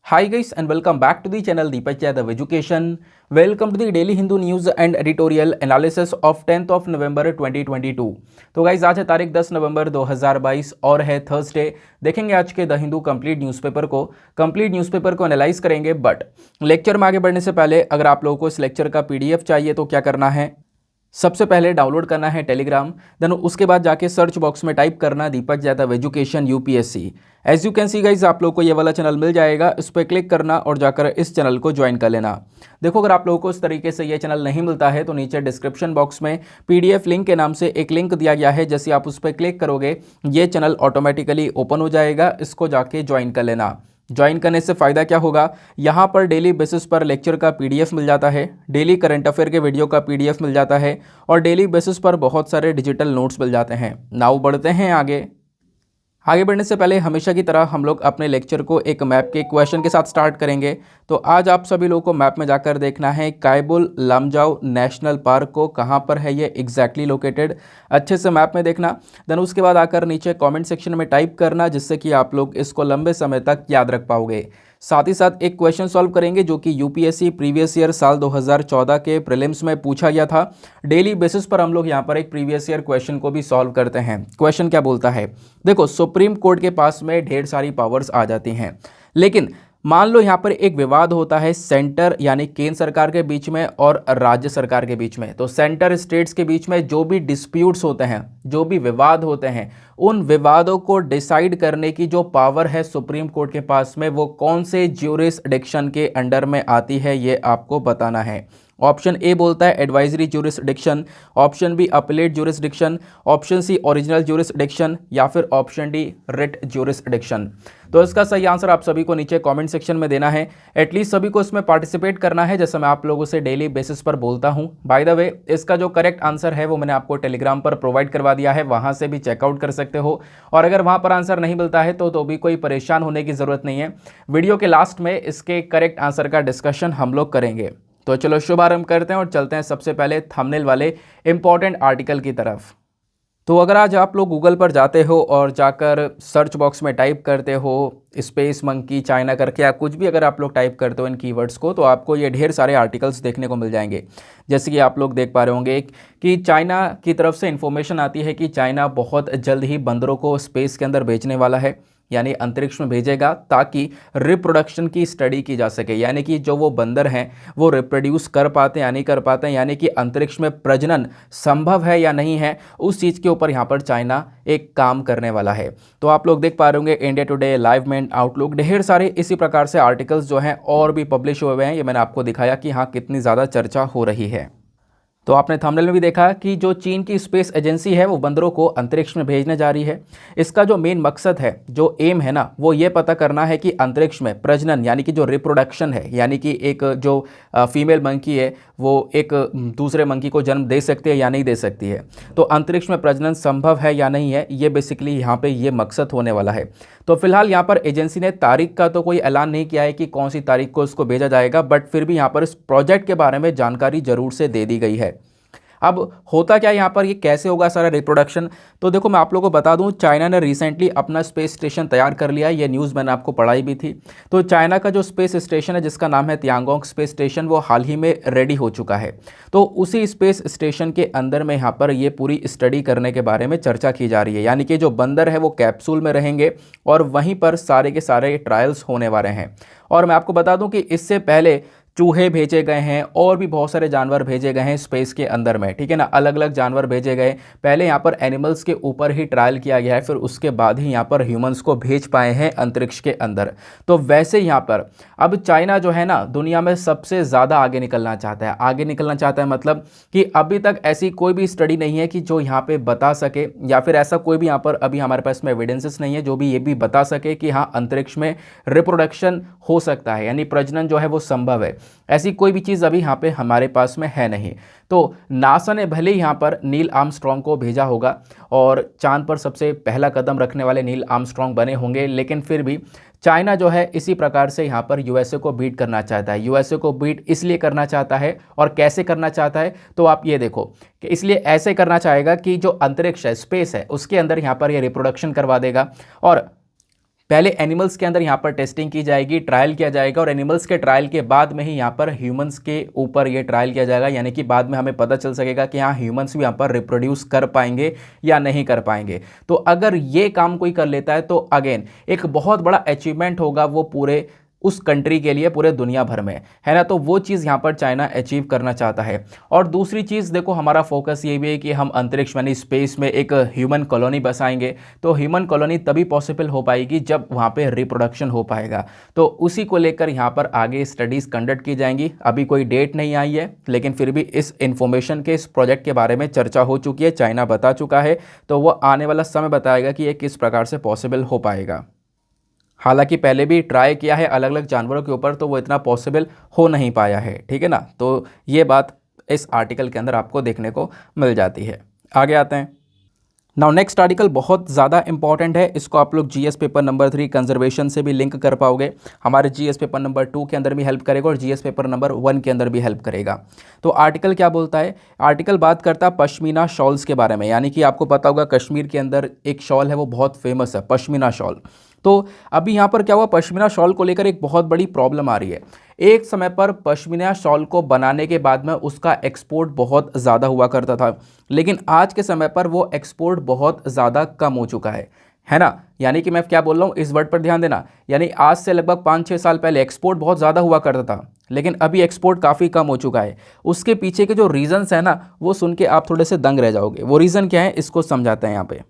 Hi guys and welcome back to the channel Deepak Yadav Education. Welcome to the daily Hindu news and editorial analysis of 10th of November 2022. तो guys आज है तारीख 10 नवंबर 2022 और है Thursday. देखेंगे आज के द हिंदू कंप्लीट न्यूज़पेपर को एनालाइज करेंगे। बट लेक्चर में आगे बढ़ने से पहले अगर आप लोगों को इस लेक्चर का पीडीएफ चाहिए तो क्या करना है, सबसे पहले डाउनलोड करना है टेलीग्राम, देन उसके बाद जाके सर्च बॉक्स में टाइप करना Deepak Yadav education UPSC. As you can see guys आप लोग को ये वाला चैनल मिल जाएगा, इस पर क्लिक करना और जाकर इस चैनल को ज्वाइन कर लेना। देखो अगर आप लोगों को इस तरीके से ये चैनल नहीं मिलता है तो नीचे डिस्क्रिप्शन बॉक्स में पीडीएफ लिंक के नाम से एक लिंक दिया गया है, जैसे आप उस पर क्लिक करोगे ये चैनल ऑटोमेटिकली ओपन हो जाएगा, इसको जाके ज्वाइन कर लेना। ज्वाइन करने से फ़ायदा क्या होगा, यहाँ पर डेली बेसिस पर लेक्चर का पीडीएफ मिल जाता है, डेली करंट अफेयर के वीडियो का पीडीएफ मिल जाता है और डेली बेसिस पर बहुत सारे डिजिटल नोट्स मिल जाते हैं। नाउ बढ़ते हैं आगे बढ़ने से पहले हमेशा की तरह हम लोग अपने लेक्चर को एक मैप के क्वेश्चन के साथ स्टार्ट करेंगे। तो आज आप सभी लोगों को मैप में जाकर देखना है कायबुल लामजाओ नेशनल पार्क को कहाँ पर है ये एग्जैक्टली लोकेटेड, अच्छे से मैप में देखना। देन उसके बाद आकर नीचे कमेंट सेक्शन में टाइप करना, जिससे कि आप लोग इसको लंबे समय तक याद रख पाओगे। साथ ही साथ एक क्वेश्चन सॉल्व करेंगे जो कि यूपीएससी प्रीवियस ईयर साल 2014 के प्रीलिम्स में पूछा गया था। डेली बेसिस पर हम लोग यहाँ पर एक प्रीवियस ईयर क्वेश्चन को भी सॉल्व करते हैं। क्वेश्चन क्या बोलता है, देखो सुप्रीम कोर्ट के पास में ढेर सारी पावर्स आ जाती हैं, लेकिन मान लो यहाँ पर एक विवाद होता है सेंटर यानी केंद्र सरकार के बीच में और राज्य सरकार के बीच में। तो सेंटर स्टेट्स के बीच में जो भी डिस्प्यूट्स होते हैं, जो भी विवाद होते हैं, उन विवादों को डिसाइड करने की जो पावर है सुप्रीम कोर्ट के पास में, वो कौन से ज्यूरिसडिक्शन के अंडर में आती है ये आपको बताना है। ऑप्शन ए बोलता है advisory jurisdiction, option B appellate jurisdiction, option C original jurisdiction या फिर ऑप्शन डी रिट ज्यूरिसडिक्शन। तो इसका सही आंसर आप सभी को नीचे कमेंट सेक्शन में देना है। एटलीस्ट सभी को इसमें पार्टिसिपेट करना है, जैसे मैं आप लोगों से डेली बेसिस पर बोलता हूं। बाय द वे इसका जो करेक्ट आंसर है वो मैंने आपको टेलीग्राम पर प्रोवाइड करवा दिया है, वहां से भी चेकआउट कर सकते हो। और अगर वहां पर आंसर नहीं मिलता है तो भी कोई परेशान होने की ज़रूरत नहीं है। वीडियो के लास्ट में इसके करेक्ट आंसर का डिस्कशन हम लोग करेंगे। तो चलो शुभारंभ करते हैं और चलते हैं सबसे पहले थंबनेल वाले इंपॉर्टेंट आर्टिकल की तरफ। तो अगर आज आप लोग गूगल पर जाते हो और जाकर सर्च बॉक्स में टाइप करते हो स्पेस मंकी चाइना करके या कुछ भी अगर आप लोग टाइप करते हो इन कीवर्ड्स को, तो आपको ये ढेर सारे आर्टिकल्स देखने को मिल जाएंगे। जैसे कि आप लोग देख पा रहे होंगे कि चाइना की तरफ से इन्फॉर्मेशन आती है कि चाइना बहुत जल्द ही बंदरों को स्पेस के अंदर भेजने वाला है, यानी अंतरिक्ष में भेजेगा, ताकि रिप्रोडक्शन की स्टडी की जा सके। यानी कि जो वो बंदर हैं वो रिप्रोड्यूस कर पाते हैं या नहीं कर पाते हैं, यानी कि अंतरिक्ष में प्रजनन संभव है या नहीं है, उस चीज़ के ऊपर यहाँ पर चाइना एक काम करने वाला है। तो आप लोग देख पा रहे होंगे इंडिया टुडे, लाइवमेंट, आउटलुक, ढेर सारे इसी प्रकार से आर्टिकल्स जो हैं और भी पब्लिश हुए हैं। ये मैंने आपको दिखाया कि हाँ कितनी ज़्यादा चर्चा हो रही है। तो आपने थंबनेल में भी देखा कि जो चीन की स्पेस एजेंसी है वो बंदरों को अंतरिक्ष में भेजने जा रही है। इसका जो मेन मकसद है, जो एम है ना, वो ये पता करना है कि अंतरिक्ष में प्रजनन यानी कि जो रिप्रोडक्शन है, यानी कि एक जो फीमेल मंकी है वो एक दूसरे मंकी को जन्म दे सकती है या नहीं दे सकती है। तो अंतरिक्ष में प्रजनन संभव है या नहीं है, ये बेसिकली यहाँ पे ये मकसद होने वाला है। तो फिलहाल यहाँ पर एजेंसी ने तारीख का तो कोई ऐलान नहीं किया है कि कौन सी तारीख को इसको भेजा जाएगा, बट फिर भी यहाँ पर इस प्रोजेक्ट के बारे में जानकारी जरूर से दे दी गई है। अब होता क्या यहाँ पर, ये कैसे होगा सारा रिप्रोडक्शन, तो देखो मैं आप लोगों को बता दूँ, चाइना ने रिसेंटली अपना स्पेस स्टेशन तैयार कर लिया है। ये न्यूज़ मैंने आपको पढ़ाई भी थी। तो चाइना का जो स्पेस स्टेशन है जिसका नाम है तियांगोंग स्पेस स्टेशन, वो हाल ही में रेडी हो चुका है। तो उसी स्पेस स्टेशन के अंदर में यहाँ पर ये पूरी स्टडी करने के बारे में चर्चा की जा रही है। यानी कि जो बंदर है वो कैप्सूल में रहेंगे और वहीं पर सारे के सारे ट्रायल्स होने वाले हैं। और मैं आपको बता दूं कि इससे पहले चूहे भेजे गए हैं और भी बहुत सारे जानवर भेजे गए हैं स्पेस के अंदर में, ठीक है ना, अलग अलग जानवर भेजे गए। पहले यहाँ पर एनिमल्स के ऊपर ही ट्रायल किया गया है, फिर उसके बाद ही यहाँ पर ह्यूमंस को भेज पाए हैं अंतरिक्ष के अंदर। तो वैसे यहाँ पर अब चाइना जो है ना दुनिया में सबसे ज़्यादा आगे निकलना चाहता है। आगे निकलना चाहता है मतलब कि अभी तक ऐसी कोई भी स्टडी नहीं है कि जो यहाँ पे बता सके, या फिर ऐसा कोई भी यहाँ पर अभी हमारे पास में एविडेंसेस नहीं है जो भी ये भी बता सके कि हाँ अंतरिक्ष में रिप्रोडक्शन हो सकता है, यानी प्रजनन जो है वो संभव है। ऐसी कोई भी चीज़ अभी यहाँ पे हमारे पास में है नहीं। तो नासा ने भले ही यहाँ पर नील आर्मस्ट्रॉन्ग को भेजा होगा और चांद पर सबसे पहला कदम रखने वाले नील आर्मस्ट्रॉन्ग बने होंगे, लेकिन फिर भी चाइना जो है इसी प्रकार से यहाँ पर यूएसए को बीट करना चाहता है। यूएसए को बीट इसलिए करना चाहता है और कैसे करना चाहता है, तो आप ये देखो कि इसलिए ऐसे करना चाहेगा कि जो अंतरिक्ष है, स्पेस है, उसके अंदर यहाँ पर ये रिप्रोडक्शन करवा देगा। और पहले एनिमल्स के अंदर यहाँ पर टेस्टिंग की जाएगी, ट्रायल किया जाएगा, और एनिमल्स के ट्रायल के बाद में ही यहाँ पर ह्यूमंस के ऊपर ये ट्रायल किया जाएगा, यानी कि बाद में हमें पता चल सकेगा कि हाँ ह्यूमंस भी यहाँ पर रिप्रोड्यूस कर पाएंगे या नहीं कर पाएंगे। तो अगर ये काम कोई कर लेता है तो अगेन एक बहुत बड़ा अचीवमेंट होगा वो पूरे उस कंट्री के लिए, पूरे दुनिया भर में, है ना। तो वो चीज़ यहाँ पर चाइना अचीव करना चाहता है। और दूसरी चीज़ देखो, हमारा फोकस ये भी है कि हम अंतरिक्ष यानी स्पेस में एक ह्यूमन कॉलोनी बसाएंगे। तो ह्यूमन कॉलोनी तभी पॉसिबल हो पाएगी जब वहाँ पे रिप्रोडक्शन हो पाएगा। तो उसी को लेकर यहाँ पर आगे स्टडीज़ कंडक्ट की जाएंगी। अभी कोई डेट नहीं आई है, लेकिन फिर भी इस इन्फॉर्मेशन के, इस प्रोजेक्ट के बारे में चर्चा हो चुकी है, चाइना बता चुका है। तो वो आने वाला समय बताएगा कि ये किस प्रकार से पॉसिबल हो पाएगा। हालांकि पहले भी ट्राई किया है अलग अलग जानवरों के ऊपर, तो वो इतना पॉसिबल हो नहीं पाया है, ठीक है ना। तो ये बात इस आर्टिकल के अंदर आपको देखने को मिल जाती है। आगे आते हैं। नाउ नेक्स्ट आर्टिकल बहुत ज़्यादा इंपॉर्टेंट है, इसको आप लोग जीएस पेपर नंबर 3 कंजर्वेशन से भी लिंक कर पाओगे, हमारे जीएस पेपर नंबर 2 के अंदर भी हेल्प करेगा और जीएस पेपर नंबर 1 के अंदर भी हेल्प करेगा। तो आर्टिकल क्या बोलता है? आर्टिकल बात करता है पश्मीना शॉल्स के बारे में, यानी कि आपको पता होगा कश्मीर के अंदर एक शॉल है वो बहुत फेमस है, पश्मीना शॉल। तो अभी यहाँ पर क्या हुआ, पश्मीना शॉल को लेकर एक बहुत बड़ी प्रॉब्लम आ रही है। एक समय पर पश्मीना शॉल को बनाने के बाद में उसका एक्सपोर्ट बहुत ज़्यादा हुआ करता था, लेकिन आज के समय पर वो एक्सपोर्ट बहुत ज़्यादा कम हो चुका है ना। यानी कि मैं क्या बोल रहा हूँ, इस वर्ड पर ध्यान देना। यानी आज से लगभग 5-6 साल पहले एक्सपोर्ट बहुत ज़्यादा हुआ करता था, लेकिन अभी एक्सपोर्ट काफ़ी कम हो चुका है। उसके पीछे के जो रीज़न्स हैं ना, वो सुन के आप थोड़े से दंग रह जाओगे। वो रीज़न क्या है, इसको समझाते हैं यहाँ पे।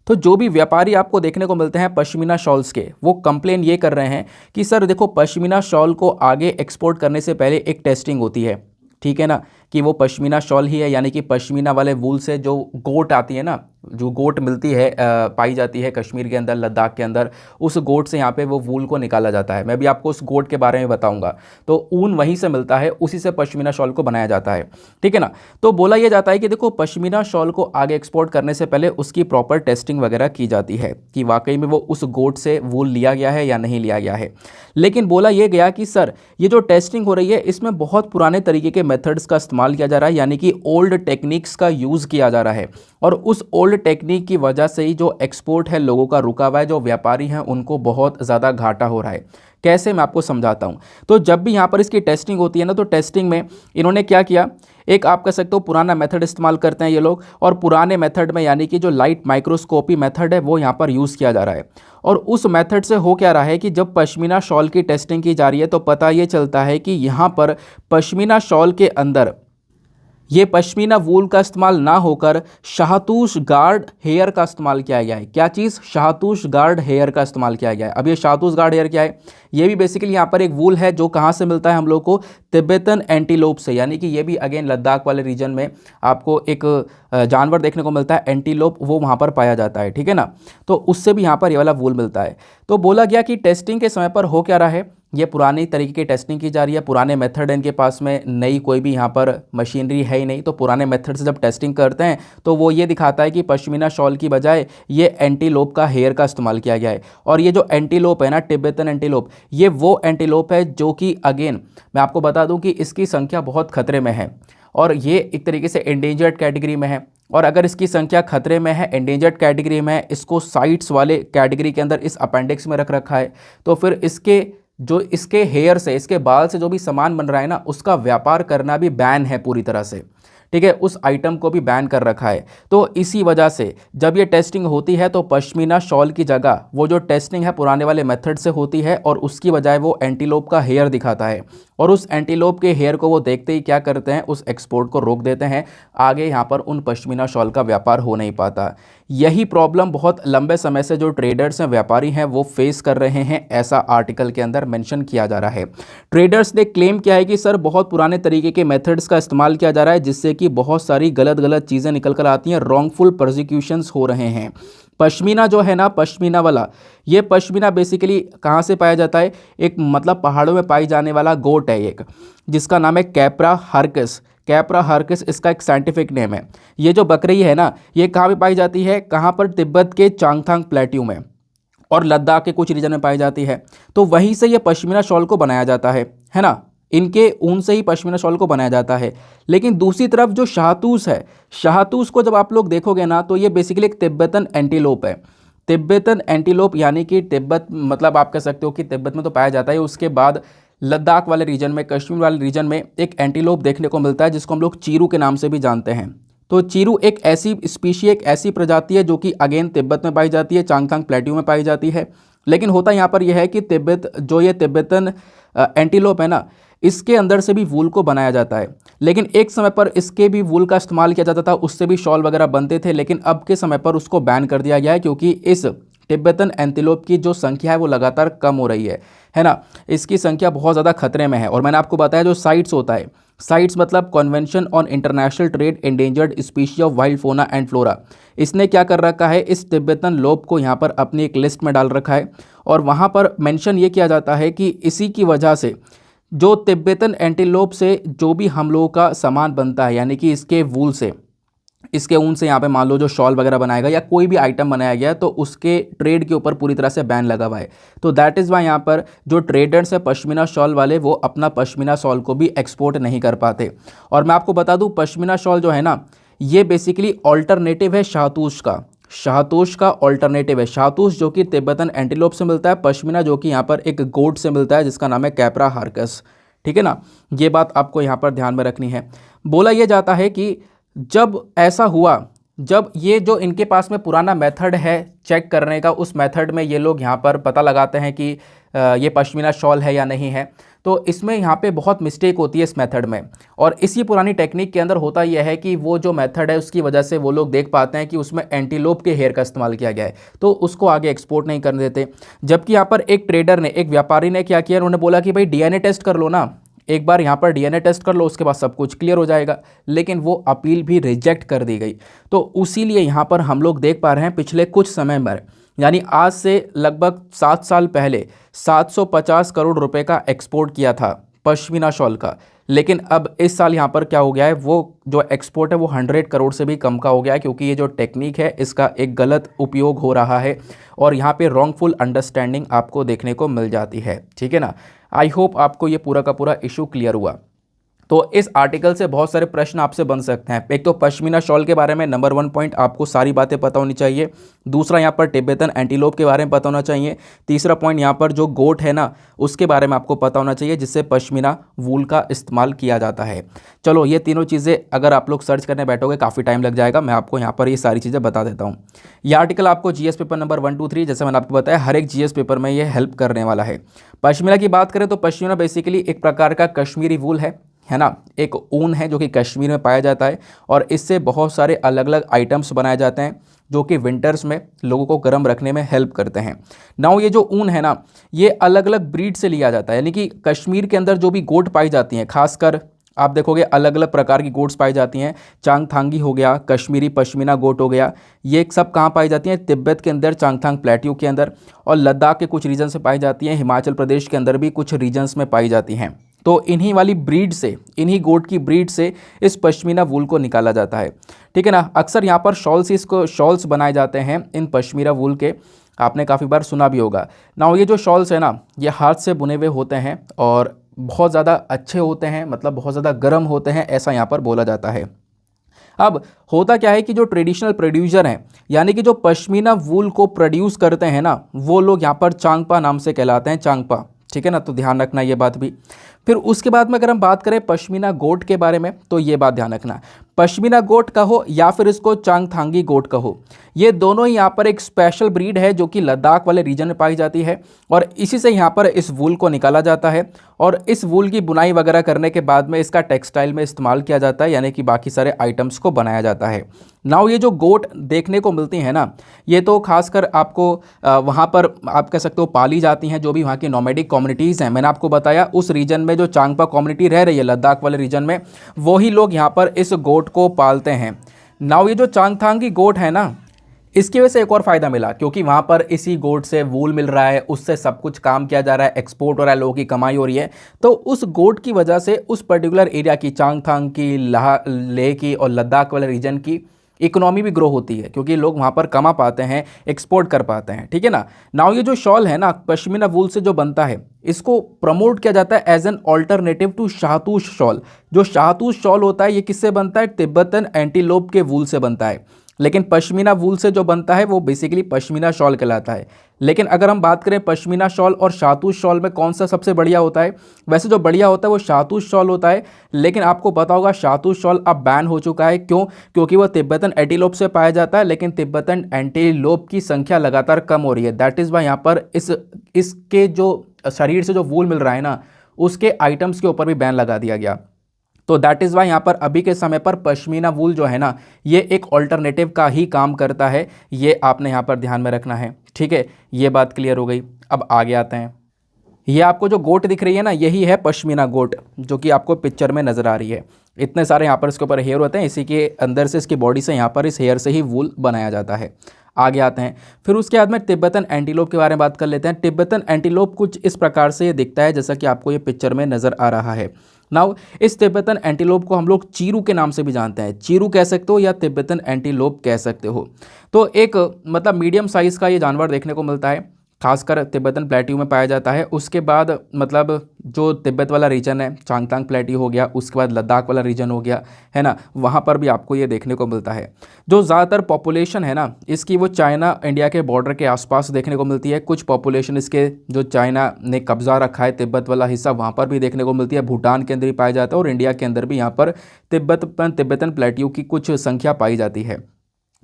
तो जो भी व्यापारी आपको देखने को मिलते हैं पश्मीना शॉल्स के, वो कंप्लेन ये कर रहे हैं कि सर देखो, पश्मीना शॉल को आगे एक्सपोर्ट करने से पहले एक टेस्टिंग होती है, ठीक है ना, कि वो पश्मीना शॉल ही है, यानी कि पश्मीना वाले वूल से जो गोट आती है ना, जो गोट मिलती है, पाई जाती है कश्मीर के अंदर, लद्दाख के अंदर, उस गोट से यहाँ पे वो वूल को निकाला जाता है। मैं भी आपको उस गोट के बारे में बताऊंगा। तो ऊन वहीं से मिलता है, उसी से पश्मीना शॉल को बनाया जाता है, ठीक है ना। तो बोला यह जाता है कि देखो, पश्मीना शॉल को आगे एक्सपोर्ट करने से पहले उसकी प्रॉपर टेस्टिंग वगैरह की जाती है कि वाकई में वो उस गोट से वूल लिया गया है या नहीं लिया गया है। लेकिन बोला यह गया कि सर ये जो टेस्टिंग हो रही है, इसमें बहुत पुराने तरीके के मेथड्स का इस्तेमाल किया जा रहा है, यानी कि ओल्ड टेक्निक्स का यूज़ किया जा रहा है। और उस ओल्ड टेक्निक की वजह से ही जो एक्सपोर्ट है लोगों का रुका हुआ है, जो व्यापारी हैं उनको बहुत ज़्यादा घाटा हो रहा है। कैसे, मैं आपको समझाता हूँ। तो जब भी यहाँ पर इसकी टेस्टिंग होती है ना, तो टेस्टिंग में इन्होंने क्या किया, एक आप कह सकते हो पुराना मेथड इस्तेमाल करते हैं ये लोग, और पुराने मेथड में यानी कि जो लाइट माइक्रोस्कोपी मेथड है वो यहाँ पर यूज़ किया जा रहा है। और उस मेथड से हो क्या रहा है कि जब पश्मीना शॉल की टेस्टिंग की जा रही है, तो पता ये चलता है कि यहाँ पर पश्मीना शॉल के अंदर ये पश्मीना वूल का इस्तेमाल ना होकर शाहतूश गार्ड हेयर का इस्तेमाल किया गया है। क्या चीज़? शाहतूश गार्ड हेयर का इस्तेमाल किया गया है। अब ये शाहतूश गार्ड हेयर क्या है? ये भी बेसिकली यहाँ पर एक वूल है जो कहाँ से मिलता है हम लोग को, तिब्बतन एंटीलोप से, यानी कि ये भी अगेन लद्दाख वाले रीजन में आपको एक जानवर देखने को मिलता है, एंटीलोप, वो वहाँ पर पाया जाता है, ठीक है ना। तो उससे भी यहाँ पर ये वाला वूल मिलता है। तो बोला गया कि टेस्टिंग के समय पर हो क्या रहा है, ये पुरानी तरीके की टेस्टिंग की जा रही है, पुराने मेथड इनके पास में, नई कोई भी यहाँ पर मशीनरी है ही नहीं। तो पुराने मेथड से जब टेस्टिंग करते हैं तो वो ये दिखाता है कि पश्मीना शॉल की बजाय ये एंटीलोप का हेयर का इस्तेमाल किया गया है। और ये जो एंटीलोप है ना, तिब्बतन एंटीलोप, ये वो एंटीलोप है जो कि अगेन मैं आपको बता दूं कि इसकी संख्या बहुत खतरे में है, और ये एक तरीके से एंडेंजर्ड कैटेगरी में है। और अगर इसकी संख्या खतरे में है, एंडेंजर्ड कैटेगरी में है, इसको साइट्स वाले कैटेगरी के अंदर इस अपेंडिक्स में रख रखा है, तो फिर इसके हेयर से, इसके बाल से जो भी सामान बन रहा है ना, उसका व्यापार करना भी बैन है पूरी तरह से, ठीक है। उस आइटम को भी बैन कर रखा है। तो इसी वजह से जब ये टेस्टिंग होती है तो पश्मीना शॉल की जगह वो जो टेस्टिंग है पुराने वाले मेथड से होती है, और उसकी बजाय वो एंटीलोप का हेयर दिखाता है। और उस एंटीलोप के हेयर को वो देखते ही क्या करते हैं, उस एक्सपोर्ट को रोक देते हैं। आगे यहाँ पर उन पश्मीना शॉल का व्यापार हो नहीं पाता। यही प्रॉब्लम बहुत लंबे समय से जो ट्रेडर्स हैं, व्यापारी हैं, वो फेस कर रहे हैं, ऐसा आर्टिकल के अंदर मेंशन किया जा रहा है। ट्रेडर्स ने क्लेम किया है कि सर बहुत पुराने तरीके के मेथड्स का इस्तेमाल किया जा रहा है, जिससे कि बहुत सारी गलत चीज़ें निकल कर आती हैं, रॉन्गफुल प्रोसिक्यूशंस हो रहे हैं। पश्मीना जो है ना, पश्मीना वाला, ये पश्मीना बेसिकली कहाँ से पाया जाता है, एक मतलब पहाड़ों में पाई जाने वाला गोट है एक, जिसका नाम है कैप्रा हर्कस। कैप्रा हर्कस इसका एक साइंटिफिक नेम है। ये जो बकरी है ना, ये कहाँ पे पाई जाती है, कहाँ पर, तिब्बत के चांगथांग प्लेट्यू में और लद्दाख के कुछ रीजन में पाई जाती है। तो वहीं से ये पश्मीना शॉल को बनाया जाता है ना, इनके ऊन से ही पश्मीना शॉल को बनाया जाता है। लेकिन दूसरी तरफ जो शाहतूश है, शाहतूश को जब आप लोग देखोगे ना, तो ये बेसिकली एक तिब्बतन एंटीलोप है। तिब्बतन एंटीलोप यानी कि तिब्बत, मतलब आप कह सकते हो कि तिब्बत में तो पाया जाता है, उसके बाद लद्दाख वाले रीजन में, कश्मीर वाले रीजन में एक एंटीलोप देखने को मिलता है जिसको हम लोग चीरू के नाम से भी जानते हैं। तो चीरू एक ऐसी स्पीशी, एक ऐसी प्रजाति है जो कि अगेन तिब्बत में पाई जाती है, चांगथांग प्लेट्यू में पाई जाती है। लेकिन होता यहाँ पर यह है कि तिब्बत, जो ये तिब्बतन एंटीलोप है ना, इसके अंदर से भी वूल को बनाया जाता है। लेकिन एक समय पर इसके भी वूल का इस्तेमाल किया जाता था, उससे भी शॉल वगैरह बनते थे, लेकिन अब के समय पर उसको बैन कर दिया गया है क्योंकि इस तिब्बतन एंटीलोप की जो संख्या है वो लगातार कम हो रही है ना। इसकी संख्या बहुत ज़्यादा खतरे में है। और मैंने आपको बताया जो साइट्स होता है, साइट्स मतलब convention on international trade endangered species of wild फोना एंड फ्लोरा, इसने क्या कर रखा है, इस तिब्बतन लोप को यहाँ पर अपनी एक लिस्ट में डाल रखा है। और वहाँ पर मेंशन ये किया जाता है कि इसी की वजह से जो तिब्बतन एंटीलोप से जो भी हम लोगों का सामान बनता है, यानी कि इसके वूल से, इसके ऊन से यहाँ पे मान लो जो शॉल वगैरह बनाएगा या कोई भी आइटम बनाया गया है, तो उसके ट्रेड के ऊपर पूरी तरह से बैन लगा हुआ है। तो दैट इज़ वाई यहाँ पर जो ट्रेडर्स है पश्मीना शॉल वाले, वो अपना पश्मीना शॉल को भी एक्सपोर्ट नहीं कर पाते। और मैं आपको बता दूँ, पश्मीना शॉल जो है ना, ये बेसिकली ऑल्टरनेटिव है शाहतूश का। शाहतूश का ऑल्टरनेटिव है। शाहतूश जो कि तिब्बतन एंटीलोप से मिलता है, पश्मीना जो कि यहाँ पर एक गोट से मिलता है जिसका नाम है कैप्रा हार्कस। ठीक है ना, ये बात आपको यहाँ पर ध्यान में रखनी है। बोला यह जाता है कि जब ऐसा हुआ, जब ये जो इनके पास में पुराना मेथड है चेक करने का, उस मेथड में ये लोग यहाँ पर पता लगाते हैं कि ये पश्मीना शॉल है या नहीं है, तो इसमें यहाँ पे बहुत मिस्टेक होती है इस मेथड में। और इसी पुरानी टेक्निक के अंदर होता यह है कि वो जो मेथड है उसकी वजह से वो लोग देख पाते हैं कि उसमें एंटीलोप के हेयर का इस्तेमाल किया गया है, तो उसको आगे एक्सपोर्ट नहीं करने देते। जबकि यहाँ पर एक ट्रेडर ने, एक व्यापारी ने क्या किया, उन्होंने बोला कि भाई डीएनए टेस्ट कर लो ना, एक बार यहाँ पर डीएनए टेस्ट कर लो, उसके बाद सब कुछ क्लियर हो जाएगा। लेकिन वो अपील भी रिजेक्ट कर दी गई। तो उसीलिए यहाँ पर हम लोग देख पा रहे हैं पिछले कुछ समय में, यानी आज से लगभग 7 साल पहले 750 करोड़ रुपए का एक्सपोर्ट किया था पश्मीना शॉल का। लेकिन अब इस साल यहाँ पर क्या हो गया है, वो जो एक्सपोर्ट है वो 100 करोड़ से भी कम का हो गया है, क्योंकि ये जो टेक्निक है इसका एक गलत उपयोग हो रहा है और यहाँ पे रॉन्गफुल अंडरस्टैंडिंग आपको देखने को मिल जाती है। ठीक है ना, आई होप आपको ये पूरा का पूरा इशू क्लियर हुआ। तो इस आर्टिकल से बहुत सारे प्रश्न आपसे बन सकते हैं। एक तो पश्मीना शॉल के बारे में नंबर 1 पॉइंट आपको सारी बातें पता होनी चाहिए। दूसरा यहाँ पर तिब्बतन एंटीलोप के बारे में पता होना चाहिए। तीसरा पॉइंट यहाँ पर जो गोट है ना, उसके बारे में आपको पता होना चाहिए जिससे पश्मीना वूल का इस्तेमाल किया जाता है। चलो, ये तीनों चीज़ें अगर आप लोग सर्च करने बैठोगे काफ़ी टाइम लग जाएगा, मैं आपको यहाँ पर ये सारी चीज़ें बता देता हूँ। ये आर्टिकल आपको जीएस पेपर नंबर 1, 2, 3, जैसे मैंने आपको बताया, हर एक जीएस पेपर में ये हेल्प करने वाला है। पश्मीना की बात करें तो पश्मीना बेसिकली एक प्रकार का कश्मीरी वूल है ना, एक ऊन है जो कि कश्मीर में पाया जाता है और इससे बहुत सारे अलग अलग आइटम्स बनाए जाते हैं जो कि विंटर्स में लोगों को गर्म रखने में हेल्प करते हैं। नाउ ये जो ऊन है ना, ये अलग अलग ब्रीड से लिया जाता है, यानी कि कश्मीर के अंदर जो भी गोट पाई जाती हैं, खासकर आप देखोगे अलग अलग प्रकार की गोट्स पाई जाती हैं। चांगथांगी हो गया, कश्मीरी पश्मीना गोट हो गया, ये सब कहाँ पाई जाती हैं, तिब्बत के अंदर चांगथांग प्लेट्यू के अंदर, और लद्दाख के कुछ रीजन से पाई जाती हैं, हिमाचल प्रदेश के अंदर भी कुछ रीजन्स में पाई जाती हैं। तो इन्हीं वाली ब्रीड से, इन्हीं गोट की ब्रीड से इस पश्मीना वूल को निकाला जाता है। ठीक है ना, अक्सर यहाँ पर शॉल्स बनाए जाते हैं इन पश्मीना वूल के, आपने काफ़ी बार सुना भी होगा ना। ये जो शॉल्स है ना, ये हाथ से बुने हुए होते हैं और बहुत ज़्यादा अच्छे होते हैं, मतलब बहुत ज़्यादा गर्म होते हैं, ऐसा यहाँ पर बोला जाता है। अब होता क्या है कि जो ट्रेडिशनल प्रोड्यूसर हैं, यानी कि जो पश्मीना वूल को प्रोड्यूस करते हैं ना, वो लोग यहाँ पर चांगपा नाम से कहलाते हैं, चांगपा। ठीक है ना, तो ध्यान रखना ये बात भी। फिर उसके बाद में अगर हम बात करें पश्मीना गोट के बारे में, तो ये बात ध्यान रखना, पश्मीना गोट कहो या फिर इसको चांगथांगी गोट कहो, ये दोनों ही यहाँ पर एक स्पेशल ब्रीड है जो कि लद्दाख वाले रीजन में पाई जाती है और इसी से यहाँ पर इस वूल को निकाला जाता है और इस वूल की बुनाई वगैरह करने के बाद में इसका टेक्सटाइल में इस्तेमाल किया जाता है, यानी कि बाकी सारे आइटम्स को बनाया जाता है। नाउ ये जो गोट देखने को मिलती हैं ना, ये तो खासकर आपको वहाँ पर आप कह सकते हो पाली जाती हैं, जो भी वहाँ की नोमैडिक कम्युनिटीज़ हैं। मैंने आपको बताया उस रीजन में जो चांगपा कम्युनिटी रह रही है लद्दाख वाले रीजन में, वही लोग यहाँ पर इस गोट को पालते हैं। नाउ ये जो चांगथांगी गोट है ना, इसकी वजह से एक और फ़ायदा मिला, क्योंकि वहाँ पर इसी गोट से वूल मिल रहा है, उससे सब कुछ काम किया जा रहा है, एक्सपोर्ट हो रहा है, लोगों की कमाई हो रही है। तो उस गोट की वजह से उस पर्टिकुलर एरिया की, चांगथांग की, लेह की और लद्दाख वाले रीजन की इकोनॉमी भी ग्रो होती है, क्योंकि लोग वहाँ पर कमा पाते हैं, एक्सपोर्ट कर पाते हैं। ठीक है ना। नाउ ये जो शॉल है ना, पश्मीना वूल से जो बनता है, इसको प्रमोट किया जाता है as an alternative to shahtoosh shawl. जो शाहतूश शॉल होता है ये किससे बनता है, तिब्बतन एंटीलोप के वूल से बनता है। लेकिन पश्मीना वूल से जो बनता है वो बेसिकली पश्मीना शॉल कहलाता है। लेकिन अगर हम बात करें पश्मीना शॉल और शाहतूश शॉल में कौन सा सबसे बढ़िया होता है, वैसे जो बढ़िया होता है वो शाहतूश शॉल होता है। लेकिन आपको पता होगा शाहतूश शॉल अब बैन हो चुका है। क्यों? क्योंकि वो तिब्बतन एंटीलोप से पाया जाता है, लेकिन तिब्बतन एंटीलोप की संख्या लगातार कम हो रही है। दैट इज़ वाई यहाँ पर इसके जो शरीर से जो वूल मिल रहा है ना, उसके आइटम्स के ऊपर भी बैन लगा दिया गया। तो दैट इज़ वाई यहाँ पर अभी के समय पर पश्मीना वूल जो है ना, ये एक ऑल्टरनेटिव का ही काम करता है। ये आपने यहाँ पर ध्यान में रखना है। ठीक है, ये बात क्लियर हो गई। अब आगे आते हैं। ये आपको जो गोट दिख रही है ना, यही है पश्मीना गोट, जो कि आपको पिक्चर में नज़र आ रही है। इतने सारे यहाँ पर इसके ऊपर हेयर होते हैं, इसी के अंदर से इसकी बॉडी से यहाँ पर इस हेयर से ही वूल बनाया जाता है। आगे आते हैं। फिर उसके बाद में तिब्बतन एंटीलोप के बारे में बात कर लेते हैं। तिब्बतन एंटीलोप कुछ इस प्रकार से ये दिखता है जैसा कि आपको ये पिक्चर में नज़र आ रहा है। नाउ इस तिब्बतन एंटीलोप को हम लोग चीरू के नाम से भी जानते हैं। चीरू कह सकते हो या तिब्बतन एंटीलोप कह सकते हो। तो एक मतलब मीडियम साइज़ का ये जानवर देखने को मिलता है, खासकर तिब्बतन प्लेट्यू में पाया जाता है। उसके बाद मतलब जो तिब्बत वाला रीजन है, चांगतांग प्लेट्यू हो गया, उसके बाद लद्दाख वाला रीजन हो गया, है ना, वहाँ पर भी आपको ये देखने को मिलता है। जो ज़्यादातर पॉपुलेशन है ना इसकी, वो चाइना इंडिया के बॉर्डर के आसपास देखने को मिलती है। कुछ पॉपुलेशन इसके जो चाइना ने कब्जा रखा है तिब्बत वाला हिस्सा, वहाँ पर भी देखने को मिलती है। भूटान के अंदर भी पाया जाता है और इंडिया के अंदर भी यहाँ पर तिब्बतन प्लेट्यू की कुछ संख्या पाई जाती है।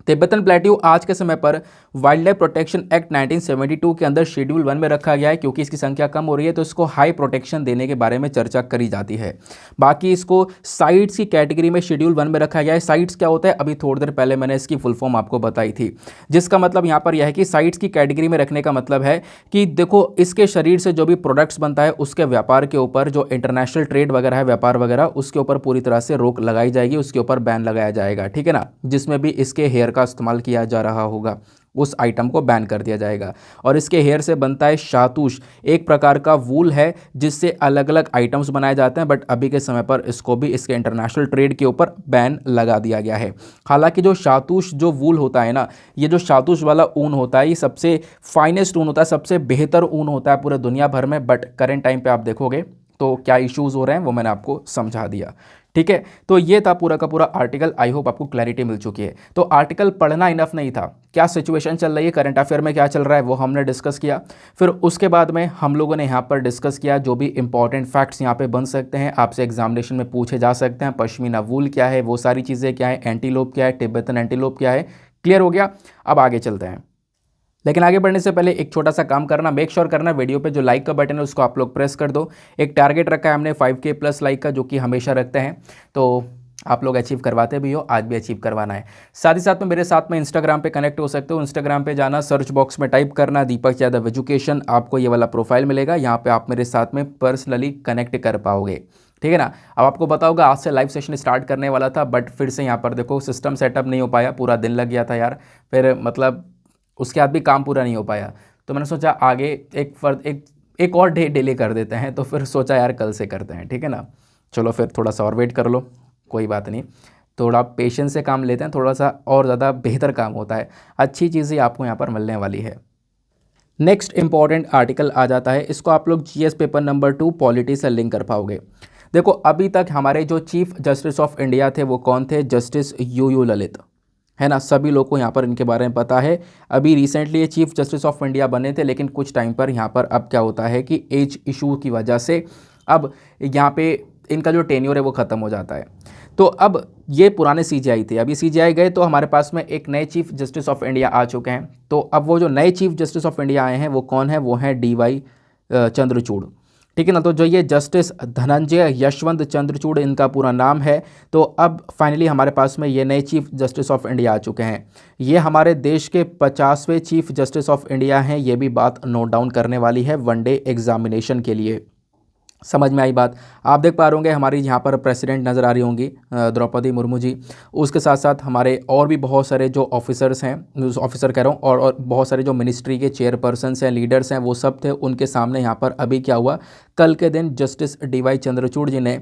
तिब्बतन प्लेट्यू आज के समय पर वाइल्ड लाइफ प्रोटेक्शन एक्ट 1972 के अंदर शेड्यूल 1 में रखा गया है। क्योंकि इसकी संख्या कम हो रही है तो इसको हाई प्रोटेक्शन देने के बारे में चर्चा करी जाती है। बाकी इसको साइट्स की कैटेगरी में शेड्यूल 1 में रखा गया है। साइट्स क्या होता है, अभी थोड़ी देर पहले मैंने इसकी फुल फॉर्म आपको बताई थी, जिसका मतलब यहाँ पर यह है कि साइट्स की कैटेगरी में रखने का मतलब है कि देखो इसके शरीर से जो भी प्रोडक्ट्स बनता है उसके व्यापार के ऊपर, जो इंटरनेशनल ट्रेड वगैरह है, व्यापार वगैरह, उसके ऊपर पूरी तरह से रोक लगाई जाएगी, उसके ऊपर बैन लगाया जाएगा। ठीक है ना, जिसमें भी इसके हेयर का इस्तेमाल किया जा रहा होगा उस आइटम को बैन कर दिया जाएगा। और इसके हेयर से बनता है शाहतूश, एक प्रकार का वूल है जिससे अलग अलग आइटम्स बनाए जाते हैं। बट अभी के समय पर इसको भी इसके इंटरनेशनल ट्रेड के ऊपर बैन लगा दिया गया है। हालांकि जो शाहतूश जो वूल होता है ना, ये जो शाहतूश वाला ऊन होता है, ये सबसे फाइनेस्ट ऊन होता है, सबसे बेहतर ऊन होता है पूरे दुनिया भर में। बट करेंट टाइम पर आप देखोगे तो क्या इश्यूज़ हो रहे हैं वो मैंने आपको समझा दिया। ठीक है, तो ये था पूरा का पूरा आर्टिकल। आई होप आपको क्लैरिटी मिल चुकी है। तो आर्टिकल पढ़ना इनफ नहीं था, क्या सिचुएशन चल रही है करंट अफेयर में, क्या चल रहा है वो हमने डिस्कस किया। फिर उसके बाद में हम लोगों ने यहाँ पर डिस्कस किया जो भी इंपॉर्टेंट फैक्ट्स यहाँ पे बन सकते हैं, आपसे एग्जामिनेशन में पूछे जा सकते हैं। पश्मीना वूल क्या है, वो सारी चीज़ें क्या है, एंटीलोप क्या है, तिब्बतन एंटीलोप क्या है, क्लियर हो गया। अब आगे चलते हैं। लेकिन आगे बढ़ने से पहले एक छोटा सा काम करना, मेक श्योर करना वीडियो पे जो लाइक का बटन है उसको आप लोग प्रेस कर दो। एक टारगेट रखा है हमने 5K प्लस लाइक का, जो कि हमेशा रखते हैं, तो आप लोग अचीव करवाते भी हो, आज भी अचीव करवाना है। साथ ही साथ में मेरे साथ में इंस्टाग्राम पे कनेक्ट हो सकते हो। इंस्टाग्राम पे जाना, सर्च बॉक्स में टाइप करना दीपक यादव एजुकेशन, आपको ये वाला प्रोफाइल मिलेगा। यहाँ पे आप मेरे साथ में पर्सनली कनेक्ट कर पाओगे। ठीक है ना। अब आपको पता होगा आज से लाइव सेशन स्टार्ट करने वाला था, बट फिर से यहाँ पर देखो सिस्टम सेटअप नहीं हो पाया, पूरा दिन लग गया था यार। फिर मतलब उसके बाद भी काम पूरा नहीं हो पाया, तो मैंने सोचा आगे एक और डे डिले कर देते हैं। तो फिर सोचा यार कल से करते हैं, ठीक है ना। चलो फिर थोड़ा सा और वेट कर लो, कोई बात नहीं, थोड़ा पेशेंस से काम लेते हैं, थोड़ा सा और ज़्यादा बेहतर काम होता है। अच्छी चीज़ें आपको यहाँ पर मिलने वाली है। नेक्स्ट इंपॉर्टेंट आर्टिकल आ जाता है, इसको आप लोग जीएस पेपर नंबर 2 पॉलिटी से लिंक कर पाओगे। देखो अभी तक हमारे जो चीफ जस्टिस ऑफ इंडिया थे वो कौन थे, जस्टिस यू ललित, है ना। सभी लोग को यहाँ पर इनके बारे में पता है। अभी रिसेंटली ये चीफ जस्टिस ऑफ इंडिया बने थे, लेकिन कुछ टाइम पर यहाँ पर अब क्या होता है कि एज इशू की वजह से अब यहाँ पे इनका जो टेन्योर है वो ख़त्म हो जाता है। तो अब ये पुराने सीजेआई थे, अभी सीजेआई गए तो हमारे पास में एक नए चीफ जस्टिस ऑफ इंडिया आ चुके हैं। तो अब वो जो नए चीफ जस्टिस ऑफ इंडिया आए हैं वो कौन है, वो हैं DY चंद्रचूड़, ठीक है ना। तो जो ये जस्टिस धनंजय यशवंत चंद्रचूड़ इनका पूरा नाम है। तो अब फाइनली हमारे पास में ये नए चीफ जस्टिस ऑफ इंडिया आ चुके हैं। ये हमारे देश के 50वें चीफ जस्टिस ऑफ इंडिया हैं। ये भी बात नोट डाउन करने वाली है वनडे एग्जामिनेशन के लिए। समझ में आई बात। आप देख पा रहे होंगे हमारी यहाँ पर प्रेसिडेंट नज़र आ रही होंगी द्रौपदी मुर्मू जी। उसके साथ साथ हमारे और भी बहुत सारे जो ऑफिसर्स हैं, ऑफिसर कह रहा हूँ, और बहुत सारे जो मिनिस्ट्री के चेयरपर्सन्स हैं, लीडर्स हैं, वो सब थे। उनके सामने यहाँ पर अभी क्या हुआ, कल के दिन जस्टिस DY चंद्रचूड़ जी ने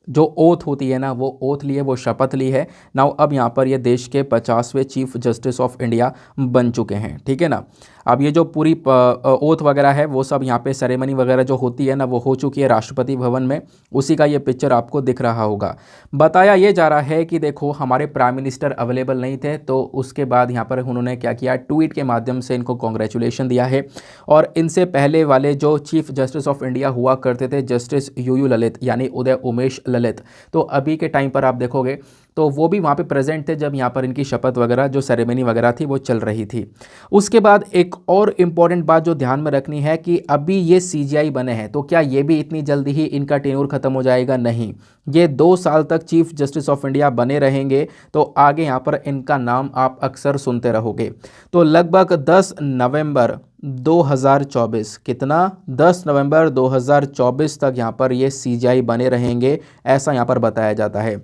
जो ओथ होती है ना, वो ओथ ली है, वो शपथ ली है। नाउ अब यहाँ पर ये देश के 50वें चीफ जस्टिस ऑफ इंडिया बन चुके हैं, ठीक है ना। अब ये जो पूरी ओथ वगैरह है वो सब यहाँ पे सेरेमनी वगैरह जो होती है ना, वो हो चुकी है राष्ट्रपति भवन में। उसी का ये पिक्चर आपको दिख रहा होगा। बताया ये जा रहा है कि देखो हमारे प्राइम मिनिस्टर अवेलेबल नहीं थे, तो उसके बाद यहाँ पर उन्होंने क्या किया, ट्वीट के माध्यम से इनको कॉन्ग्रेचुलेशन दिया है। और इनसे पहले वाले जो चीफ जस्टिस ऑफ इंडिया हुआ करते थे, जस्टिस यू ललित यानी उदय उमेश ललित, तो अभी के टाइम पर आप देखोगे तो वो भी वहाँ पे प्रेजेंट थे जब यहाँ पर इनकी शपथ वगैरह जो सेरेमनी वगैरह थी वो चल रही थी। उसके बाद एक और इम्पॉर्टेंट बात जो ध्यान में रखनी है कि अभी ये सीजीआई बने हैं, तो क्या ये भी इतनी जल्दी ही इनका टेन्योर खत्म हो जाएगा? नहीं, ये 2 साल तक चीफ जस्टिस ऑफ इंडिया बने रहेंगे। तो आगे यहाँ पर इनका नाम आप अक्सर सुनते रहोगे। तो लगभग 10 नवंबर 2024, कितना, 10 नवंबर 2024 तक यहाँ पर ये सीजीआई बने रहेंगे, ऐसा यहाँ पर बताया जाता है।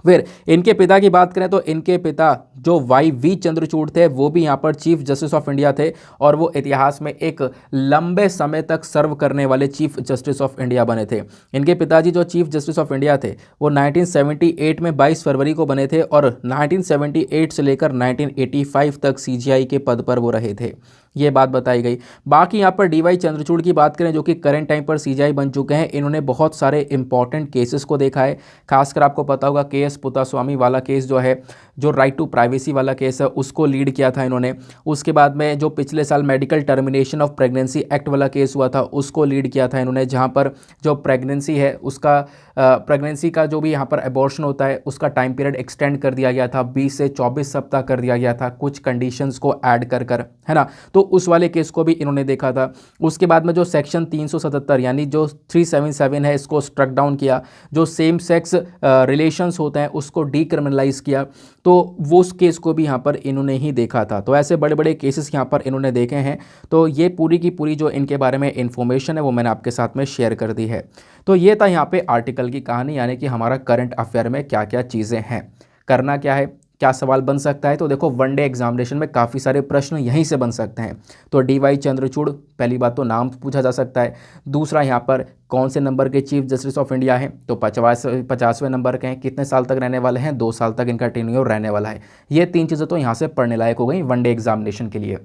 फिर इनके पिता की बात करें तो इनके पिता जो वाई वी चंद्रचूड़ थे, वो भी यहाँ पर चीफ जस्टिस ऑफ इंडिया थे, और वो इतिहास में एक लंबे समय तक सर्व करने वाले चीफ जस्टिस ऑफ इंडिया बने थे। इनके पिताजी जो चीफ जस्टिस ऑफ इंडिया थे वो 1978 में 22 फरवरी को बने थे, और 1978 से लेकर 1985 तक सीजीआई के पद पर वो रहे थे, ये बात बताई गई। बाकी यहाँ पर डीवाई चंद्रचूड़ की बात करें जो कि करंट टाइम पर सीजीआई बन चुके हैं, इन्होंने बहुत सारे इंपॉर्टेंट केसेस को देखा है। खासकर आपको पता होगा केएस पुत्तास्वामी वाला केस जो है, जो राइट टू प्राइवेसी वाला केस है, उसको लीड किया था इन्होंने। उसके बाद में जो पिछले साल medical termination of pregnancy act वाला केस हुआ था, उसको लीड किया था इन्होंने, जहाँ पर जो प्रेगनेंसी है उसका प्रेगनेंसी का जो भी यहाँ पर एबॉर्शन होता है उसका टाइम पीरियड एक्सटेंड कर दिया गया था, 20 से 24 सप्ताह कर दिया गया था, कुछ कंडीशंस को ऐड कर है ना। तो उस वाले केस को भी इन्होंने देखा था। उसके बाद में जो सेक्शन 377 यानी जो 377 है, इसको स्ट्रक डाउन किया। जो सेम सेक्स रिलेशंस होते हैं उसको डीक्रिमिनलाइज किया, तो वो उस केस को भी यहाँ पर इन्होंने ही देखा था। तो ऐसे बड़े बड़े केसेस यहाँ पर इन्होंने देखे हैं। तो ये पूरी की पूरी जो इनके बारे में इन्फॉर्मेशन है वो मैंने आपके साथ में शेयर कर दी है। तो ये था यहाँ पे आर्टिकल की कहानी, यानी कि हमारा करंट अफेयर में क्या क्या चीज़ें हैं, करना क्या है, क्या सवाल बन सकता है। तो देखो वनडे एग्जामिनेशन में काफ़ी सारे प्रश्न यहीं से बन सकते हैं। तो डीवाई चंद्रचूड़, पहली बात तो नाम पूछा जा सकता है। दूसरा यहाँ पर कौन से नंबर के चीफ जस्टिस ऑफ इंडिया हैं, तो 50वें नंबर के हैं। कितने साल तक रहने वाले हैं? 2 साल तक इनका टेन्योर रहने वाला है। ये 3 चीज़ें तो यहाँ से पढ़ने लायक हो गई वनडे एग्जामिनेशन के लिए।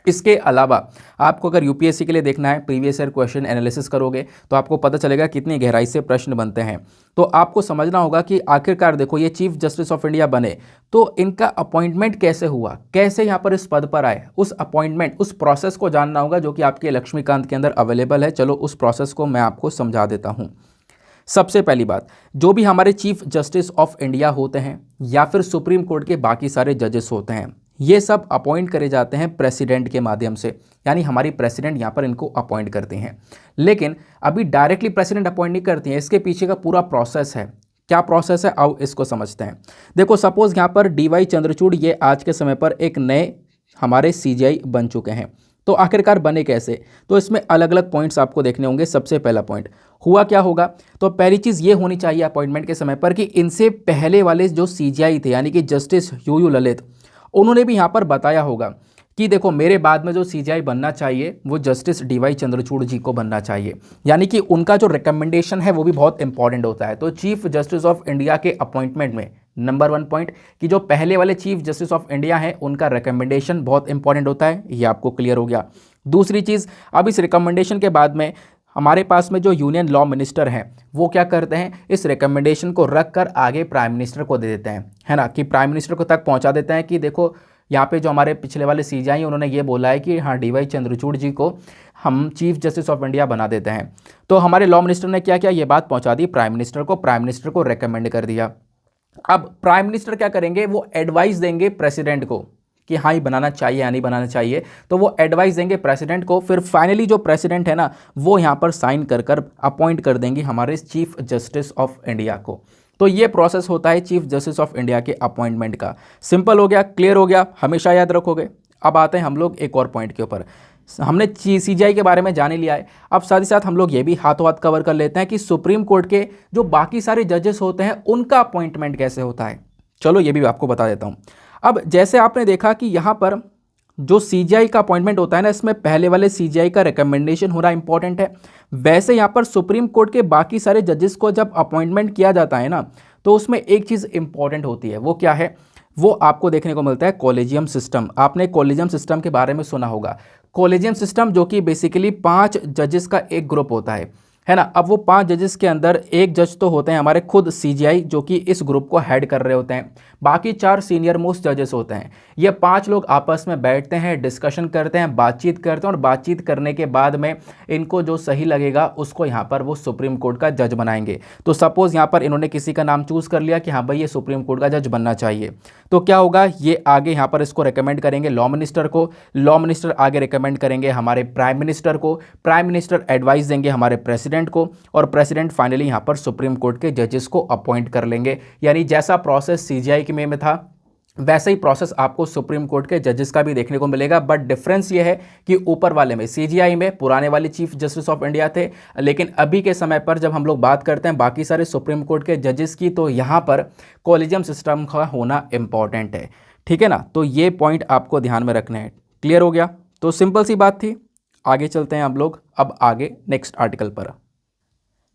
इसके अलावा आपको अगर यूपीएससी के लिए देखना है, प्रीवियस ईयर क्वेश्चन एनालिसिस करोगे तो आपको पता चलेगा कितनी गहराई से प्रश्न बनते हैं। तो आपको समझना होगा कि आखिरकार देखो ये चीफ जस्टिस ऑफ इंडिया बने तो इनका अपॉइंटमेंट कैसे हुआ, कैसे यहाँ पर इस पद पर आए, उस अपॉइंटमेंट, उस प्रोसेस को जानना होगा जो कि आपके लक्ष्मीकांत के अंदर अवेलेबल है। चलो उस प्रोसेस को मैं आपको समझा देता हूँ। सबसे पहली बात, जो भी हमारे चीफ जस्टिस ऑफ इंडिया होते हैं या फिर सुप्रीम कोर्ट के बाकी सारे जजेस होते हैं, ये सब अपॉइंट करे जाते हैं प्रेसिडेंट के माध्यम से, यानी हमारी प्रेसिडेंट यहाँ पर इनको अपॉइंट करते हैं। लेकिन अभी डायरेक्टली प्रेसिडेंट अपॉइंट नहीं करती हैं, इसके पीछे का पूरा प्रोसेस है। क्या प्रोसेस है, आओ इसको समझते हैं। देखो सपोज यहाँ पर डीवाई चंद्रचूड़ ये आज के समय पर एक नए हमारे सीजीआई बन चुके हैं। तो आखिरकार बने कैसे, तो इसमें अलग अलग पॉइंट्स आपको देखने होंगे। सबसे पहला पॉइंट हुआ क्या होगा, तो पहली चीज़ ये होनी चाहिए अपॉइंटमेंट के समय पर कि इनसे पहले वाले जो सीजीआई थे यानी कि जस्टिस यू ललित, उन्होंने भी यहाँ पर बताया होगा कि देखो मेरे बाद में जो सीजीआई बनना चाहिए वो जस्टिस डीवाई चंद्रचूड़ जी को बनना चाहिए, यानी कि उनका जो रिकमेंडेशन है वो भी बहुत इंपॉर्टेंट होता है। तो चीफ जस्टिस ऑफ इंडिया के अपॉइंटमेंट में नंबर 1 पॉइंट कि जो पहले वाले चीफ जस्टिस ऑफ इंडिया हैं उनका रिकमेंडेशन बहुत इंपॉर्टेंट होता है, ये आपको क्लियर हो गया। दूसरी चीज़, अब इस रिकमेंडेशन के बाद में हमारे पास में जो यूनियन लॉ मिनिस्टर हैं वो क्या करते हैं, इस रिकमेंडेशन को रख कर आगे प्राइम मिनिस्टर को दे देते हैं, है ना, कि प्राइम मिनिस्टर को तक पहुंचा देते हैं कि देखो यहाँ पे जो हमारे पिछले वाले सीजीआई उन्होंने ये बोला है कि हाँ डीवाई चंद्रचूड़ जी को हम चीफ जस्टिस ऑफ इंडिया बना देते हैं। तो हमारे लॉ मिनिस्टर ने क्या किया, ये बात पहुँचा दी प्राइम मिनिस्टर को, प्राइम मिनिस्टर को रिकमेंड कर दिया। अब प्राइम मिनिस्टर क्या करेंगे, वो एडवाइस देंगे प्रेसिडेंट को कि हाँ ये बनाना चाहिए या नहीं बनाना चाहिए, तो वो एडवाइस देंगे प्रेसिडेंट को। फिर फाइनली जो प्रेसिडेंट है ना वो यहाँ पर साइन कर कर अपॉइंट कर देंगे हमारे चीफ जस्टिस ऑफ इंडिया को। तो ये प्रोसेस होता है चीफ जस्टिस ऑफ इंडिया के अपॉइंटमेंट का। सिंपल हो गया, क्लियर हो गया, हमेशा याद रखोगे। अब आते हैं हम लोग एक और पॉइंट के ऊपर। हमने सीजीआई के बारे में जान ही लिया है, अब साथ ही साथ हम लोग ये भी हाथों हाथ कवर कर लेते हैं कि सुप्रीम कोर्ट के जो बाकी सारे जजेस होते हैं उनका अपॉइंटमेंट कैसे होता है। चलो ये भी आपको बता देता हूँ। अब जैसे आपने देखा कि यहाँ पर जो सीजीआई का अपॉइंटमेंट होता है ना, इसमें पहले वाले सीजीआई का रिकमेंडेशन होना इंपॉर्टेंट है। वैसे यहाँ पर सुप्रीम कोर्ट के बाकी सारे जजेस को जब अपॉइंटमेंट किया जाता है ना, तो उसमें एक चीज़ इंपॉर्टेंट होती है। वो क्या है? वो आपको देखने को मिलता है कॉलेजियम सिस्टम। आपने कॉलेजियम सिस्टम के बारे में सुना होगा। कॉलेजियम सिस्टम जो कि बेसिकली 5 जजेस का एक ग्रुप होता है ना। अब वो 5 जजेस के अंदर एक जज तो होते हैं हमारे खुद सीजीआई, जो कि इस ग्रुप को हेड कर रहे होते हैं। बाकी 4 सीनियर मोस्ट जजेस होते हैं। ये 5 लोग आपस में बैठते हैं, डिस्कशन करते हैं, बातचीत करते हैं, और बातचीत करने के बाद में इनको जो सही लगेगा उसको यहाँ पर वो सुप्रीम कोर्ट का जज बनाएंगे। तो सपोज यहाँ पर इन्होंने किसी का नाम चूज कर लिया कि हाँ भाई ये सुप्रीम कोर्ट का जज बनना चाहिए, तो क्या होगा, ये आगे यहाँ पर इसको रिकमेंड करेंगे लॉ मिनिस्टर को, लॉ मिनिस्टर आगे रिकमेंड करेंगे हमारे प्राइम मिनिस्टर को, प्राइम मिनिस्टर एडवाइस देंगे हमारे प्रेसिडेंट को, और प्रेसिडेंट फाइनली यहाँ पर सुप्रीम कोर्ट के जजेस को अपॉइंट कर लेंगे। यानी जैसा प्रोसेस सीजीआई के में था, वैसा ही प्रोसेस आपको सुप्रीम कोर्ट के जजेस का भी देखने को मिलेगा। बट डिफरेंस ये है कि ऊपर वाले में सीजीआई में पुराने वाले चीफ जस्टिस ऑफ इंडिया थे, लेकिन अभी के समय पर जब हम लोग बात करते हैं बाकी सारे सुप्रीम कोर्ट के जजेस की, तो यहाँ पर कॉलेजियम सिस्टम का होना इंपॉर्टेंट है। ठीक है ना, तो ये पॉइंट आपको ध्यान में रखना है। क्लियर हो गया? तो सिंपल सी बात थी। आगे चलते हैं हम लोग अब आगे नेक्स्ट आर्टिकल पर।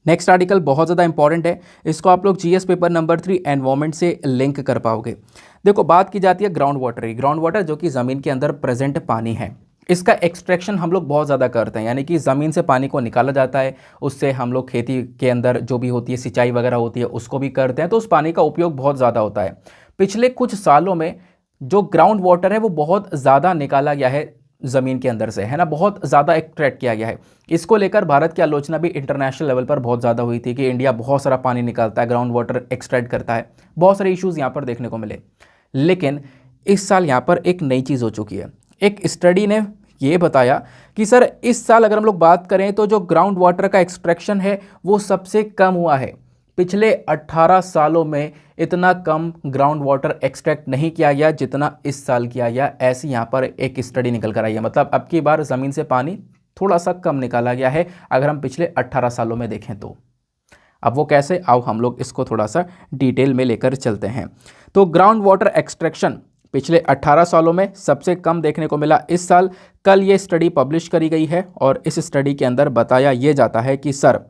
नेक्स्ट आर्टिकल बहुत ज़्यादा इंपॉर्टेंट है, इसको आप लोग जीएस पेपर नंबर 3 एनवायरमेंट से लिंक कर पाओगे। देखो, बात की जाती है ग्राउंड वाटर की। ग्राउंड वाटर जो कि ज़मीन के अंदर प्रेजेंट पानी है, इसका एक्सट्रैक्शन हम लोग बहुत ज़्यादा करते हैं। यानी कि ज़मीन से पानी को निकाला जाता है, उससे हम लोग खेती के अंदर जो भी होती है सिंचाई वगैरह होती है उसको भी करते हैं, तो उस पानी का उपयोग बहुत ज़्यादा होता है। पिछले कुछ सालों में जो ग्राउंड वाटर है वो बहुत ज़्यादा निकाला गया है ज़मीन के अंदर से, है ना, बहुत ज़्यादा एक्सट्रैक्ट किया गया है। इसको लेकर भारत की आलोचना भी इंटरनेशनल लेवल पर बहुत ज़्यादा हुई थी कि इंडिया बहुत सारा पानी निकालता है, ग्राउंड वाटर एक्सट्रैक्ट करता है, बहुत सारे इश्यूज़ यहाँ पर देखने को मिले। लेकिन इस साल यहाँ पर एक नई चीज़ हो चुकी है। एक स्टडी ने ये बताया कि सर इस साल अगर हम लोग बात करें तो जो ग्राउंड वाटर का एक्सट्रैक्शन है वो सबसे कम हुआ है। पिछले 18 सालों में इतना कम ग्राउंड वाटर एक्सट्रैक्ट नहीं किया गया जितना इस साल किया गया। ऐसी यहाँ पर एक स्टडी निकल कर आई है। मतलब अब की बार ज़मीन से पानी थोड़ा सा कम निकाला गया है अगर हम पिछले 18 सालों में देखें तो। अब वो कैसे, आओ हम लोग इसको थोड़ा सा डिटेल में लेकर चलते हैं। तो ग्राउंड वाटर एक्सट्रैक्शन पिछले 18 सालों में सबसे कम देखने को मिला इस साल। कल ये स्टडी पब्लिश करी गई है और इस स्टडी के अंदर बताया ये जाता है कि सर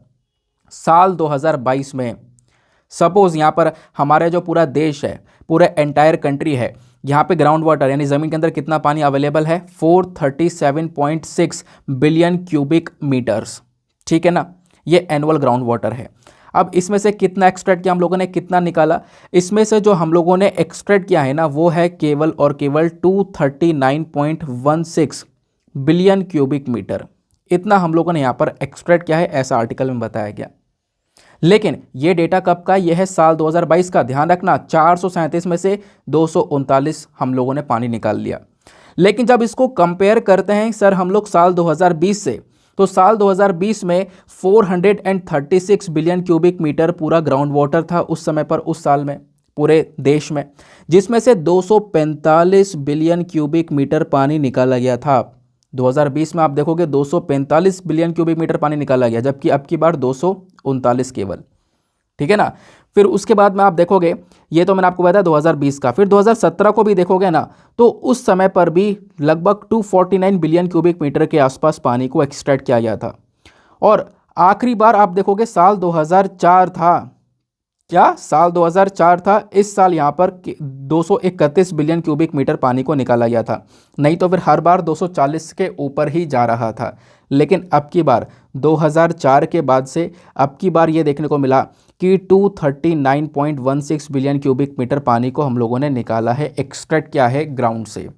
साल 2022 में सपोज यहाँ पर हमारे जो पूरा देश है, पूरा एंटायर कंट्री है, यहाँ पे ग्राउंड वाटर यानी ज़मीन के अंदर कितना पानी अवेलेबल है, 437.6 बिलियन क्यूबिक मीटर्स। ठीक है ना, ये एनुअल ग्राउंड वाटर है। अब इसमें से कितना एक्सट्रैक्ट किया हम लोगों ने, कितना निकाला, इसमें से जो हम लोगों ने एक्सट्रैक्ट किया है ना वो है केवल और केवल 239.16 बिलियन क्यूबिक मीटर। इतना हम लोगों ने यहाँ पर एक्सट्रैक्ट किया है, ऐसा आर्टिकल में बताया गया। लेकिन ये डेटा कब का, यह है साल 2022 का। ध्यान रखना 437 में से 239 हम लोगों ने पानी निकाल लिया। लेकिन जब इसको कंपेयर करते हैं सर हम लोग साल 2020 से, तो साल 2020 में 436 बिलियन क्यूबिक मीटर पूरा ग्राउंड वाटर था उस समय पर, उस साल में पूरे देश में, जिसमें से 245 बिलियन क्यूबिक मीटर पानी निकाला गया था। 2020 में आप देखोगे 245 बिलियन क्यूबिक मीटर पानी निकाला गया, जबकि अब की बार 239 केवल। ठीक है ना। फिर उसके बाद में आप देखोगे, ये तो मैंने आपको बताया 2020 का, फिर 2017 को भी देखोगे ना तो उस समय पर भी लगभग 249 बिलियन क्यूबिक मीटर के आसपास पानी को एक्सट्रैक्ट किया गया था। और आखिरी बार आप देखोगे साल 2004 था। क्या साल 2004 था? इस साल यहाँ पर 231 बिलियन क्यूबिक मीटर पानी को निकाला गया था। नहीं तो फिर हर बार 240 के ऊपर ही जा रहा था। लेकिन अब की बार 2004 के बाद से अब की बार ये देखने को मिला कि 239.16 बिलियन क्यूबिक मीटर पानी को हम लोगों ने निकाला है, एक्सट्रैक्ट किया है ग्राउंड से।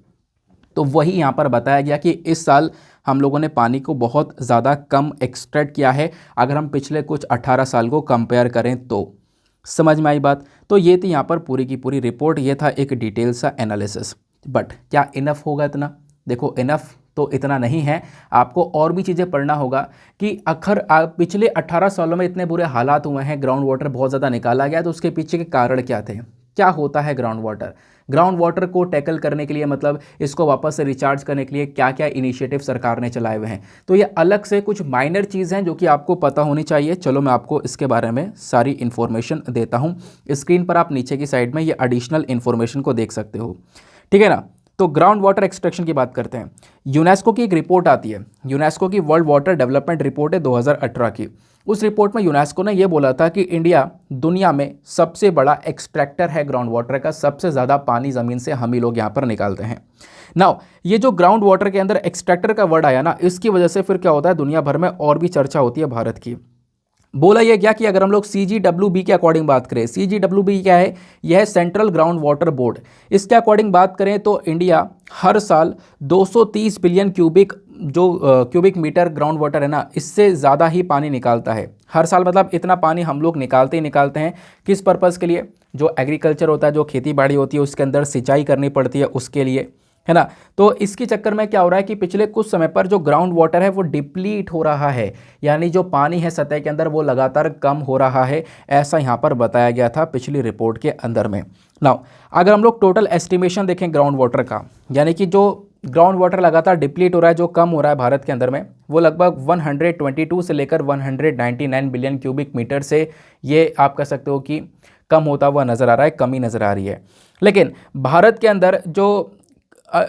तो वही यहाँ पर बताया गया कि इस साल हम लोगों ने पानी को बहुत ज़्यादा कम एक्सट्रैक्ट किया है अगर हम पिछले कुछ 18 साल को कंपेयर करें तो। समझ में आई बात? तो ये थी यहाँ पर पूरी की पूरी रिपोर्ट, ये था एक डिटेल सा एनालिसिस। बट क्या इनफ होगा इतना? देखो इनफ तो इतना नहीं है, आपको और भी चीज़ें पढ़ना होगा कि आखिर पिछले 18 सालों में इतने बुरे हालात हुए हैं, ग्राउंड वाटर बहुत ज़्यादा निकाला गया, तो उसके पीछे के कारण क्या थे, क्या होता है ग्राउंड वाटर। ग्राउंड वाटर को टैकल करने के लिए, मतलब इसको वापस से रिचार्ज करने के लिए क्या क्या इनिशिएटिव सरकार ने चलाए हुए हैं। तो ये अलग से कुछ माइनर चीज़ हैं जो कि आपको पता होनी चाहिए। चलो मैं आपको इसके बारे में सारी इन्फॉर्मेशन देता हूँ। स्क्रीन पर आप नीचे की साइड में ये एडिशनल इन्फॉर्मेशन को देख सकते हो। ठीक है ना। तो ग्राउंड वाटर एक्सट्रैक्शन की बात करते हैं। यूनेस्को की एक रिपोर्ट आती है, यूनेस्को की वर्ल्ड वाटर डेवलपमेंट रिपोर्ट है 2018 की। उस रिपोर्ट में यूनेस्को ने यह बोला था कि इंडिया दुनिया में सबसे बड़ा एक्सट्रैक्टर है ग्राउंड वाटर का, सबसे ज़्यादा पानी ज़मीन से हम ही लोग यहाँ पर निकालते हैं। नाउ ये जो ग्राउंड वाटर के अंदर एक्सट्रैक्टर का वर्ड आया ना, इसकी वजह से फिर क्या होता है, दुनिया भर में और भी चर्चा होती है भारत की। बोला यह गया कि अगर हम लोग CGWB के अकॉर्डिंग बात करें, CGWB क्या है, यह है सेंट्रल ग्राउंड वाटर बोर्ड। इसके अकॉर्डिंग बात करें तो इंडिया हर साल 230 billion cubic metre ground water है ना, इससे ज़्यादा ही पानी निकालता है हर साल। मतलब इतना पानी हम लोग निकालते ही निकालते हैं। किस पर्पज़ के लिए? जो एग्रीकल्चर होता है, जो खेती बाड़ी होती है, उसके अंदर सिंचाई करनी पड़ती है, उसके लिए, है ना। तो इसके चक्कर में क्या हो रहा है कि पिछले कुछ समय पर जो ग्राउंड वाटर है वो डिप्लीट हो रहा है, यानी जो पानी है सतह के अंदर वो लगातार कम हो रहा है, ऐसा यहाँ पर बताया गया था पिछली रिपोर्ट के अंदर में। नाउ अगर हम लोग टोटल एस्टिमेशन देखें ग्राउंड वाटर का, यानी कि जो ग्राउंड वाटर लगातार डिप्लीट हो रहा है, जो कम हो रहा है भारत के अंदर में, वो लगभग 122 से लेकर 199 बिलियन क्यूबिक मीटर से ये आप कह सकते हो कि कम होता हुआ नज़र आ रहा है, कमी नज़र आ रही है। लेकिन भारत के अंदर जो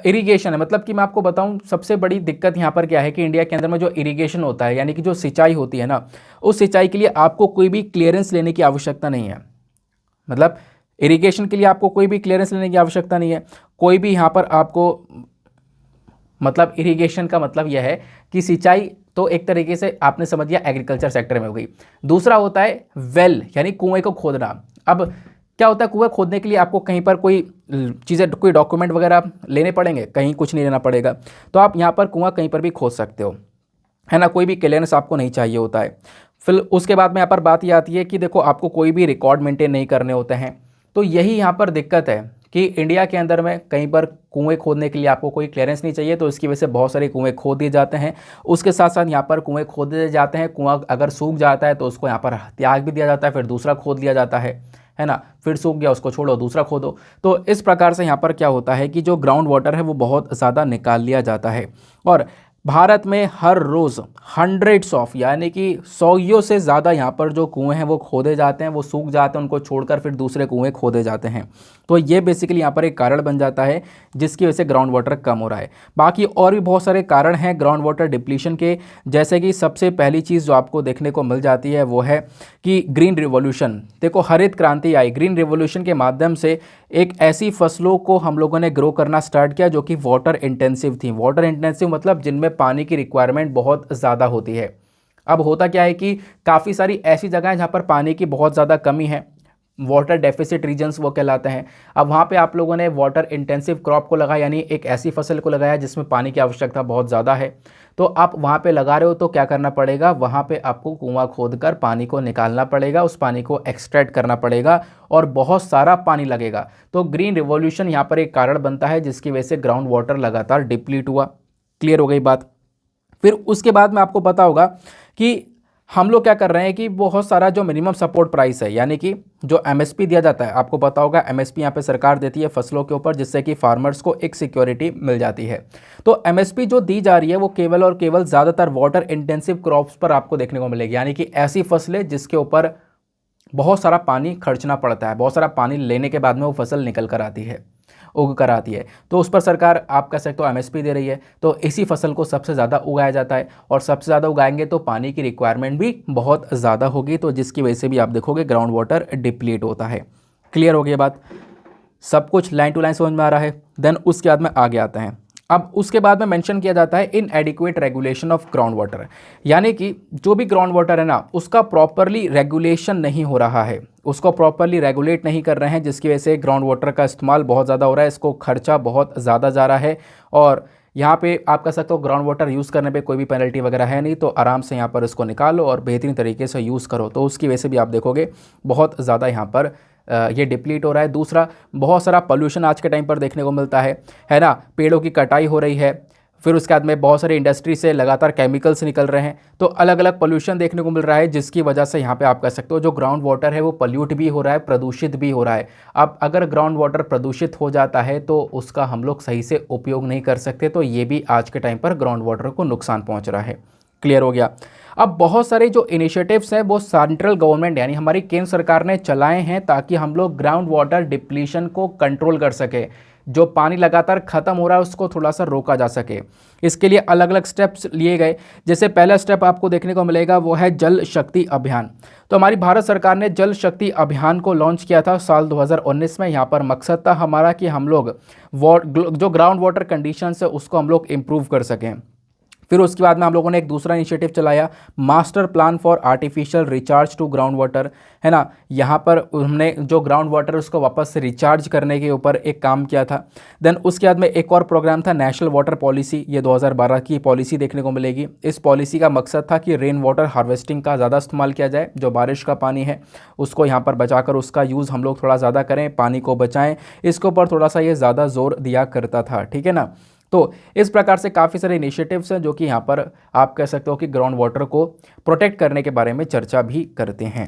इरिगेशन है, मतलब कि मैं आपको बताऊं सबसे बड़ी दिक्कत यहाँ पर क्या है कि इंडिया के अंदर में जो इरिगेशन होता है, यानी कि जो सिंचाई होती है ना, उस सिंचाई के लिए आपको कोई भी क्लियरेंस लेने की आवश्यकता नहीं है। मतलब इरिगेशन के लिए आपको कोई भी क्लियरेंस लेने की आवश्यकता नहीं है, कोई भी यहाँ पर आपको, मतलब इरिगेशन का मतलब यह है कि सिंचाई तो एक तरीके से आपने समझ लिया एग्रीकल्चर सेक्टर में हो गई। दूसरा होता है वेल, यानी कुएं को खोदना। अब क्या होता है, कुएं खोदने के लिए आपको कहीं पर कोई चीज़ें, कोई डॉक्यूमेंट वगैरह लेने पड़ेंगे? कहीं कुछ नहीं लेना पड़ेगा। तो आप यहाँ पर कुआं कहीं पर भी खोद सकते हो, है ना, कोई भी क्लियरेंस आपको नहीं चाहिए होता है। फिर उसके बाद में यहाँ पर बात ये आती है कि देखो आपको कोई भी रिकॉर्ड मेंटेन नहीं करने होते हैं। तो यही यहाँ पर दिक्कत है कि इंडिया के अंदर में कहीं पर कुएं खोदने के लिए आपको कोई क्लियरेंस नहीं चाहिए, तो इसकी वजह से बहुत सारे कुएं खोद दिए जाते हैं। उसके साथ साथ यहाँ पर कुएं खोद दिए जाते हैं, कुआं अगर सूख जाता है तो उसको यहाँ पर त्याग भी दिया जाता है, फिर दूसरा खोद लिया जाता है ना, फिर सूख गया उसको छोड़ो, दूसरा खोदो। तो इस प्रकार से यहाँ पर क्या होता है कि जो ग्राउंड वाटर है वो बहुत ज़्यादा निकाल लिया जाता है। और भारत में हर रोज़ हंड्रेड्स ऑफ, यानी कि सौयों से ज़्यादा यहाँ पर जो कुएं हैं वो खोदे जाते हैं, वो सूख जाते हैं, उनको छोड़कर फिर दूसरे कुएं खोदे जाते हैं। तो ये बेसिकली यहाँ पर एक कारण बन जाता है जिसकी वजह से ग्राउंड वाटर कम हो रहा है। बाकी और भी बहुत सारे कारण हैं ग्राउंड वाटर डिप्लीशन के, जैसे कि सबसे पहली चीज़ जो आपको देखने को मिल जाती है वो है कि ग्रीन रिवॉल्यूशन। देखो हरित क्रांति आई, ग्रीन रिवॉल्यूशन के माध्यम से एक ऐसी फसलों को हम लोगों ने ग्रो करना स्टार्ट किया जो कि वाटर इंटेंसिव थी। वाटर इंटेंसिव मतलब जिनमें पानी की रिक्वायरमेंट बहुत ज़्यादा होती है। अब होता क्या है कि काफ़ी सारी ऐसी जगह हैं जहाँ पर पानी की बहुत ज़्यादा कमी है, वाटर डेफिसिट रीजन्स वो कहलाते हैं। अब वहाँ पे आप लोगों ने वाटर इंटेंसिव क्रॉप को लगाया, यानी एक ऐसी फसल को लगाया जिसमें पानी की आवश्यकता बहुत ज़्यादा है। तो आप वहाँ पे लगा रहे हो तो क्या करना पड़ेगा, वहाँ पे आपको कुआं खोदकर पानी को निकालना पड़ेगा, उस पानी को एक्सट्रैक्ट करना पड़ेगा और बहुत सारा पानी लगेगा। तो ग्रीन रिवॉल्यूशन यहाँ पर एक कारण बनता है जिसकी वजह से ग्राउंड वाटर लगातार डिप्लीट हुआ। क्लियर हो गई बात। फिर उसके बाद में आपको पता होगा कि हम लोग क्या कर रहे हैं कि बहुत सारा जो मिनिमम सपोर्ट प्राइस है, यानी कि जो एमएसपी दिया जाता है, आपको पता होगा एमएसपी यहाँ पे सरकार देती है फसलों के ऊपर, जिससे कि फार्मर्स को एक सिक्योरिटी मिल जाती है। तो एमएसपी जो दी जा रही है वो केवल और केवल ज़्यादातर वाटर इंटेंसिव क्रॉप्स पर आपको देखने को मिलेगी, यानी कि ऐसी फसलें जिसके ऊपर बहुत सारा पानी खर्चना पड़ता है, बहुत सारा पानी लेने के बाद में वो फसल निकल कर आती है, उग कर आती है। तो उस पर सरकार आप कह सकते हो एमएसपी दे रही है। तो इसी फसल को सबसे ज़्यादा उगाया जाता है और सबसे ज़्यादा उगाएंगे तो पानी की रिक्वायरमेंट भी बहुत ज़्यादा होगी, तो जिसकी वजह से भी आप देखोगे ग्राउंड वाटर डिप्लीट होता है। क्लियर हो गई बात, सब कुछ लाइन टू लाइन समझ में आ रहा है। देन उसके बाद में आगे आते हैं। अब उसके बाद में मेंशन किया जाता है इनएडिक्वेट रेगुलेशन ऑफ ग्राउंड वाटर, यानी कि जो भी ग्राउंड वाटर है ना उसका प्रॉपरली रेगुलेशन नहीं हो रहा है, उसको प्रॉपरली रेगुलेट नहीं कर रहे हैं, जिसकी वजह से ग्राउंड वाटर का इस्तेमाल बहुत ज़्यादा हो रहा है, इसको खर्चा बहुत ज़्यादा जा रहा है। और यहाँ पे आप कह सकते हो ग्राउंड वाटर यूज़ करने पे कोई भी पेनल्टी वगैरह है नहीं, तो आराम से यहाँ पर इसको निकालो और बेहतरीन तरीके से यूज़ करो। तो उसकी वजह से भी आप देखोगे बहुत ज़्यादा यहाँ पर ये डिप्लीट हो रहा है। दूसरा, बहुत सारा पोल्यूशन आज के टाइम पर देखने को मिलता है ना, पेड़ों की कटाई हो रही है, फिर उसके बाद में बहुत सारी इंडस्ट्री से लगातार केमिकल्स निकल रहे हैं, तो अलग अलग पोल्यूशन देखने को मिल रहा है, जिसकी वजह से यहाँ पे आप कह सकते हो जो ग्राउंड वाटर है वो पोल्यूट भी हो रहा है, प्रदूषित भी हो रहा है। अब अगर ग्राउंड वाटर प्रदूषित हो जाता है तो उसका हम लोग सही से उपयोग नहीं कर सकते, तो ये भी आज के टाइम पर ग्राउंड वाटर को नुकसान पहुँच रहा है। क्लियर हो गया। अब बहुत सारे जो इनिशिएटिव्स हैं वो सेंट्रल गवर्नमेंट यानी हमारी केंद्र सरकार ने चलाए हैं ताकि हम लोग ग्राउंड वाटर डिप्लीशन को कंट्रोल कर सके। जो पानी लगातार खत्म हो रहा है उसको थोड़ा सा रोका जा सके। इसके लिए अलग अलग स्टेप्स लिए गए। जैसे पहला स्टेप आपको देखने को मिलेगा वो है जल शक्ति अभियान। तो हमारी भारत सरकार ने जल शक्ति अभियान को लॉन्च किया था साल 2019 में। यहाँ पर मकसद था हमारा कि हम लोग जो ग्राउंड वाटर कंडीशंस है उसको हम लोग इम्प्रूव कर सकें। फिर उसके बाद में हम लोगों ने एक दूसरा इनिशिएटिव चलाया, master plan for artificial recharge to ground water, है ना। यहाँ पर हमने जो ग्राउंड वाटर उसको वापस से रिचार्ज करने के ऊपर एक काम किया था। देन उसके बाद में एक और प्रोग्राम था नेशनल वाटर पॉलिसी, ये 2012 की पॉलिसी देखने को मिलेगी। इस पॉलिसी का मकसद था कि रेन वाटर हार्वेस्टिंग का ज़्यादा इस्तेमाल किया जाए, जो बारिश का पानी है उसको यहाँ पर बचाकर उसका यूज़ हम लोग थोड़ा ज़्यादा करें, पानी को बचाएं, इसके ऊपर थोड़ा सा ये ज़्यादा जोर दिया करता था, ठीक है ना। तो इस प्रकार से काफ़ी सारे इनिशिएटिव्स हैं जो कि यहाँ पर आप कह सकते हो कि ग्राउंड वाटर को प्रोटेक्ट करने के बारे में चर्चा भी करते हैं।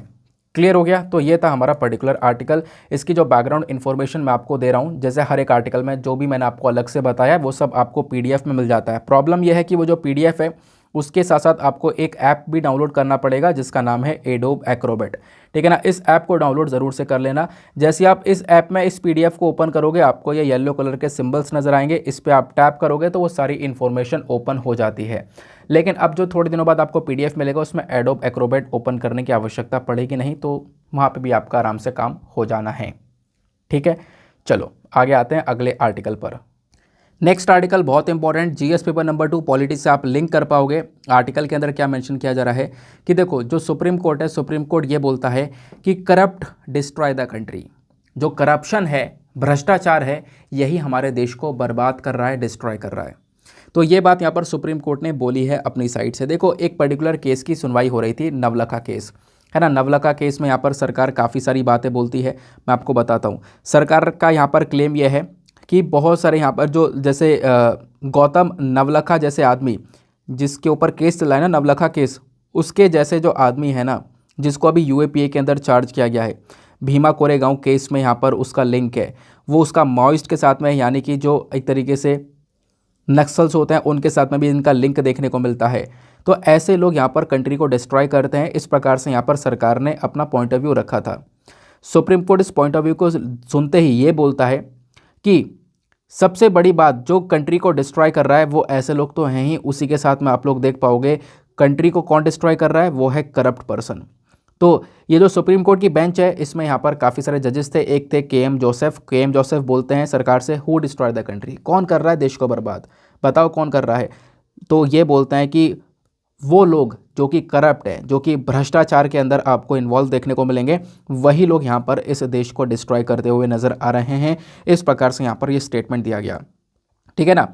क्लियर हो गया। तो ये था हमारा पर्टिकुलर आर्टिकल। इसकी जो बैकग्राउंड इन्फॉर्मेशन मैं आपको दे रहा हूँ, जैसे हर एक आर्टिकल में जो भी मैंने आपको अलग से बताया वो सब आपको पीडीएफ में मिल जाता है। प्रॉब्लम यह है कि वो जो पीडीएफ है उसके साथ साथ आपको एक ऐप भी डाउनलोड करना पड़ेगा जिसका नाम है एडोब एक्रोबैट, ठीक है ना। इस ऐप को डाउनलोड ज़रूर से कर लेना। जैसे आप इस ऐप में इस पीडीएफ को ओपन करोगे आपको ये येलो कलर के सिंबल्स नज़र आएंगे, इस पर आप टैप करोगे तो वो सारी इन्फॉर्मेशन ओपन हो जाती है। लेकिन अब जो थोड़े दिनों बाद आपको पीडीएफ मिलेगा उसमें एडोब एक्रोबैट ओपन करने की आवश्यकता पड़ेगी नहीं, तो वहाँ पर भी आपका आराम से काम हो जाना है, ठीक है। चलो आगे आते हैं अगले आर्टिकल पर। नेक्स्ट आर्टिकल बहुत important, GS paper number 2 polity से आप लिंक कर पाओगे। आर्टिकल के अंदर क्या मेंशन किया जा रहा है कि देखो जो सुप्रीम कोर्ट है, सुप्रीम कोर्ट ये बोलता है कि करप्ट डिस्ट्रॉय द कंट्री। जो करप्शन है, भ्रष्टाचार है, यही हमारे देश को बर्बाद कर रहा है, डिस्ट्रॉय कर रहा है। तो ये बात यहाँ पर सुप्रीम कोर्ट ने बोली है अपनी साइड से। देखो एक पर्टिकुलर केस की सुनवाई हो रही थी, नवलखा केस, है ना। नवलखा केस में यहाँ पर सरकार काफ़ी सारी बातें बोलती है, मैं आपको बताता हूँ। सरकार का यहाँ पर क्लेम यह है कि बहुत सारे यहाँ पर जो जैसे गौतम नवलखा जैसे आदमी जिसके ऊपर केस चला है ना, नवलखा केस, उसके जैसे जो आदमी है ना जिसको अभी यूएपीए के अंदर चार्ज किया गया है, भीमा कोरेगांव केस में यहाँ पर उसका लिंक है, वो उसका माओइस्ट के साथ में, यानी कि जो एक तरीके से नक्सल्स होते हैं उनके साथ में भी इनका लिंक देखने को मिलता है। तो ऐसे लोग यहाँ पर कंट्री को डिस्ट्रॉय करते हैं। इस प्रकार से यहाँ पर सरकार ने अपना पॉइंट ऑफ व्यू रखा था। सुप्रीम कोर्ट इस पॉइंट ऑफ व्यू को सुनते ही ये बोलता है कि सबसे बड़ी बात जो कंट्री को डिस्ट्रॉय कर रहा है वो ऐसे लोग तो हैं ही, उसी के साथ में आप लोग देख पाओगे कंट्री को कौन डिस्ट्रॉय कर रहा है, वो है करप्ट पर्सन। तो ये जो सुप्रीम कोर्ट की बेंच है इसमें यहाँ पर काफ़ी सारे जजेस थे। एक थे के.एम. जोसेफ। के.एम. जोसेफ बोलते हैं सरकार से, हु डिस्ट्रॉय द कंट्री, कौन कर रहा है देश को बर्बाद, बताओ कौन कर रहा है। तो ये बोलते हैं कि वो लोग जो कि करप्ट है, जो कि भ्रष्टाचार के अंदर आपको इन्वॉल्व देखने को मिलेंगे, वही लोग यहाँ पर इस देश को डिस्ट्रॉय करते हुए नज़र आ रहे हैं। इस प्रकार से यहाँ पर ये स्टेटमेंट दिया गया, ठीक है ना।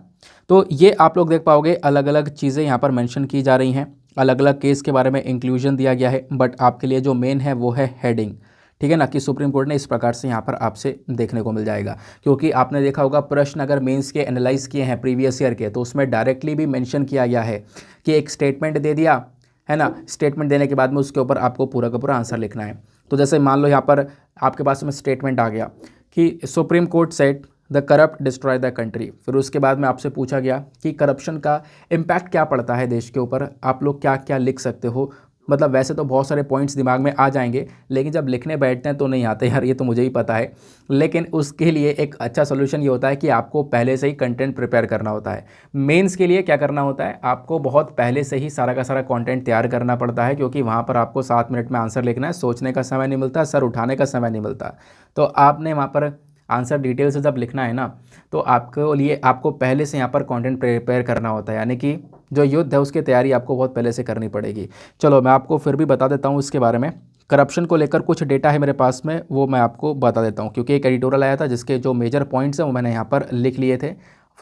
तो ये आप लोग देख पाओगे अलग अलग चीज़ें यहाँ पर मेंशन की जा रही हैं, अलग अलग केस के बारे में इंक्लूजन दिया गया है, बट आपके लिए जो मेन है वो है हेडिंग, ठीक है ना, कि सुप्रीम कोर्ट ने इस प्रकार से यहाँ पर आपसे देखने को मिल जाएगा। क्योंकि आपने देखा होगा प्रश्न अगर मेंस के एनालाइज किए हैं प्रीवियस ईयर के, तो उसमें डायरेक्टली भी मेंशन किया गया है कि एक स्टेटमेंट दे दिया है ना, स्टेटमेंट देने के बाद में उसके ऊपर आपको पूरा का पूरा आंसर लिखना है। तो जैसे मान लो यहाँ पर आपके पास में स्टेटमेंट आ गया कि supreme court said the corrupt destroy the country, फिर उसके बाद में आपसे पूछा गया कि करप्शन का इम्पैक्ट क्या पड़ता है देश के ऊपर, आप लोग क्या क्या लिख सकते हो। मतलब वैसे तो बहुत सारे पॉइंट्स दिमाग में आ जाएंगे, लेकिन जब लिखने बैठते हैं तो नहीं आते यार, ये तो मुझे ही पता है। लेकिन उसके लिए एक अच्छा सोल्यूशन ये होता है कि आपको पहले से ही कंटेंट प्रिपेयर करना होता है। मेंस के लिए क्या करना होता है, आपको बहुत पहले से ही सारा का सारा कंटेंट तैयार करना पड़ता है, क्योंकि वहाँ पर आपको 7 मिनट में आंसर लिखना है, सोचने का समय नहीं मिलता, सर उठाने का समय नहीं मिलता। तो आपने वहाँ पर आंसर डिटेल से जब लिखना है ना, तो आपको लिए आपको पहले से यहाँ पर कंटेंट प्रिपेयर करना होता है, यानी कि जो युद्ध है उसकी तैयारी आपको बहुत पहले से करनी पड़ेगी। चलो मैं आपको फिर भी बता देता हूँ इसके बारे में। करप्शन को लेकर कुछ डेटा है मेरे पास में, वो मैं आपको बता देता हूँ, क्योंकि एक एडिटोरियल आया था जिसके जो मेजर पॉइंट्स हैं वो मैंने यहाँ पर लिख लिए थे,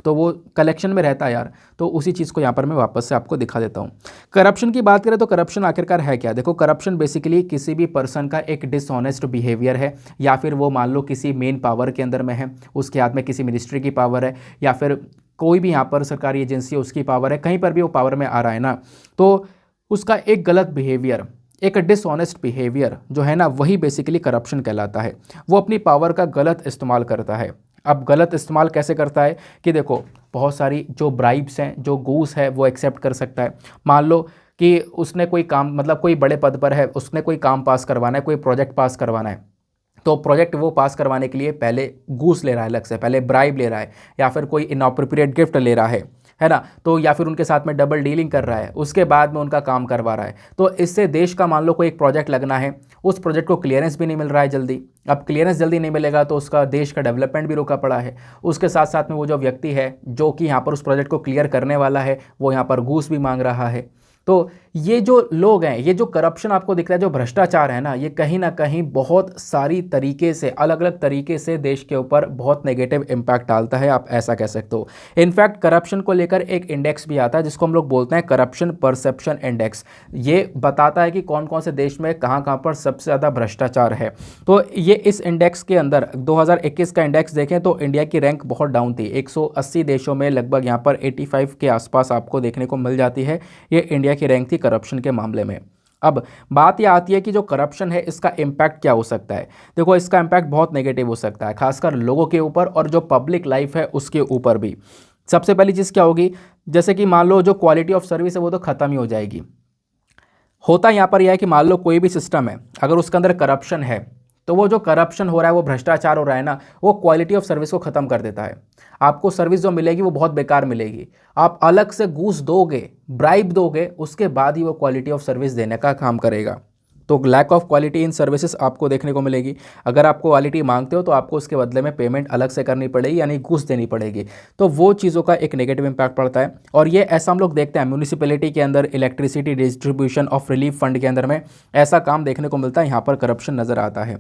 तो वो कलेक्शन में रहता है यार, तो उसी चीज़ को यहाँ पर मैं वापस से आपको दिखा देता हूँ। करप्शन की बात करें तो करप्शन आखिरकार है क्या। देखो करप्शन बेसिकली किसी भी पर्सन का एक डिसऑनेस्ट बिहेवियर है, या फिर वो मान लो किसी मेन पावर के अंदर में है, उसके हाथ में किसी मिनिस्ट्री की पावर है, या फिर कोई भी यहाँ पर सरकारी एजेंसी है उसकी पावर है, कहीं पर भी वो पावर में आ रहा है ना, तो उसका एक गलत बिहेवियर, एक डिसऑनेस्ट बिहेवियर जो है ना, वही बेसिकली करप्शन कहलाता है। वो अपनी पावर का गलत इस्तेमाल करता है। अब गलत इस्तेमाल कैसे करता है कि देखो बहुत सारी जो ब्राइब्स हैं, जो घूस है, वो एक्सेप्ट कर सकता है। मान लो कि उसने कोई काम, मतलब कोई बड़े पद पर है, उसने कोई काम पास करवाना है, कोई प्रोजेक्ट पास करवाना है, तो प्रोजेक्ट वो पास करवाने के लिए पहले घूस ले रहा है, अलग से पहले ब्राइब ले रहा है, या फिर कोई इनअप्रोप्रिएट गिफ्ट ले रहा है ना, तो या फिर उनके साथ में डबल डीलिंग कर रहा है, उसके बाद में उनका काम करवा रहा है। तो इससे देश का मान लो कोई एक प्रोजेक्ट लगना है, उस प्रोजेक्ट को क्लियरेंस भी नहीं मिल रहा है जल्दी। अब क्लियरेंस जल्दी नहीं मिलेगा तो उसका देश का डेवलपमेंट भी रुका पड़ा है। उसके साथ साथ में वो जो व्यक्ति है जो कि यहाँ पर उस प्रोजेक्ट को क्लियर करने वाला है, वो यहाँ पर घूस भी मांग रहा है। तो ये जो लोग हैं, ये जो करप्शन आपको दिख रहा है, जो भ्रष्टाचार है ना, ये कहीं ना कहीं बहुत सारी तरीके से, अलग अलग तरीके से देश के ऊपर बहुत नेगेटिव इम्पैक्ट डालता है, आप ऐसा कह सकते हो। इनफैक्ट करप्शन को लेकर एक इंडेक्स भी आता है जिसको हम लोग बोलते हैं करप्शन परसेप्शन इंडेक्स। ये बताता है कि कौन कौन से देश में कहाँ कहाँ पर सबसे ज़्यादा भ्रष्टाचार है। तो ये इस इंडेक्स के अंदर 2021 का इंडेक्स देखें तो इंडिया की रैंक बहुत डाउन थी। 180 देशों में लगभग यहाँ पर 85 के आसपास आपको देखने को मिल जाती है ये इंडिया की रैंक थी करप्शन के मामले में। अब बात यह आती है कि जो करप्शन है इसका इम्पैक्ट क्या हो सकता है। देखो, इसका इम्पैक्ट बहुत नेगेटिव हो सकता है, खासकर लोगों के ऊपर और जो पब्लिक लाइफ है उसके ऊपर भी। सबसे पहली चीज़ क्या होगी, जैसे कि मान लो जो क्वालिटी ऑफ सर्विस है वो तो ख़त्म ही हो जाएगी। होता यहाँ पर यह है कि मान लो कोई भी सिस्टम है, अगर उसके अंदर करप्शन है तो वो जो करप्शन हो रहा है, वो भ्रष्टाचार हो रहा है ना, वो क्वालिटी ऑफ सर्विस को ख़त्म कर देता है। आपको सर्विस जो मिलेगी वो बहुत बेकार मिलेगी। आप अलग से घूस दोगे, ब्राइब दोगे, उसके बाद ही वो क्वालिटी ऑफ सर्विस देने का काम करेगा। तो lack of quality in services आपको देखने को मिलेगी। अगर आप क्वालिटी मांगते हो तो आपको उसके बदले में पेमेंट अलग से करनी पड़ेगी, यानी घूस देनी पड़ेगी। तो वो चीज़ों का एक नेगेटिव इंपैक्ट पड़ता है। और ये ऐसा हम लोग देखते हैं म्यूनिसिपैलिटी के अंदर, electricity distribution of relief fund के अंदर में ऐसा काम देखने को मिलता है, यहाँ पर करप्शन नज़र आता है।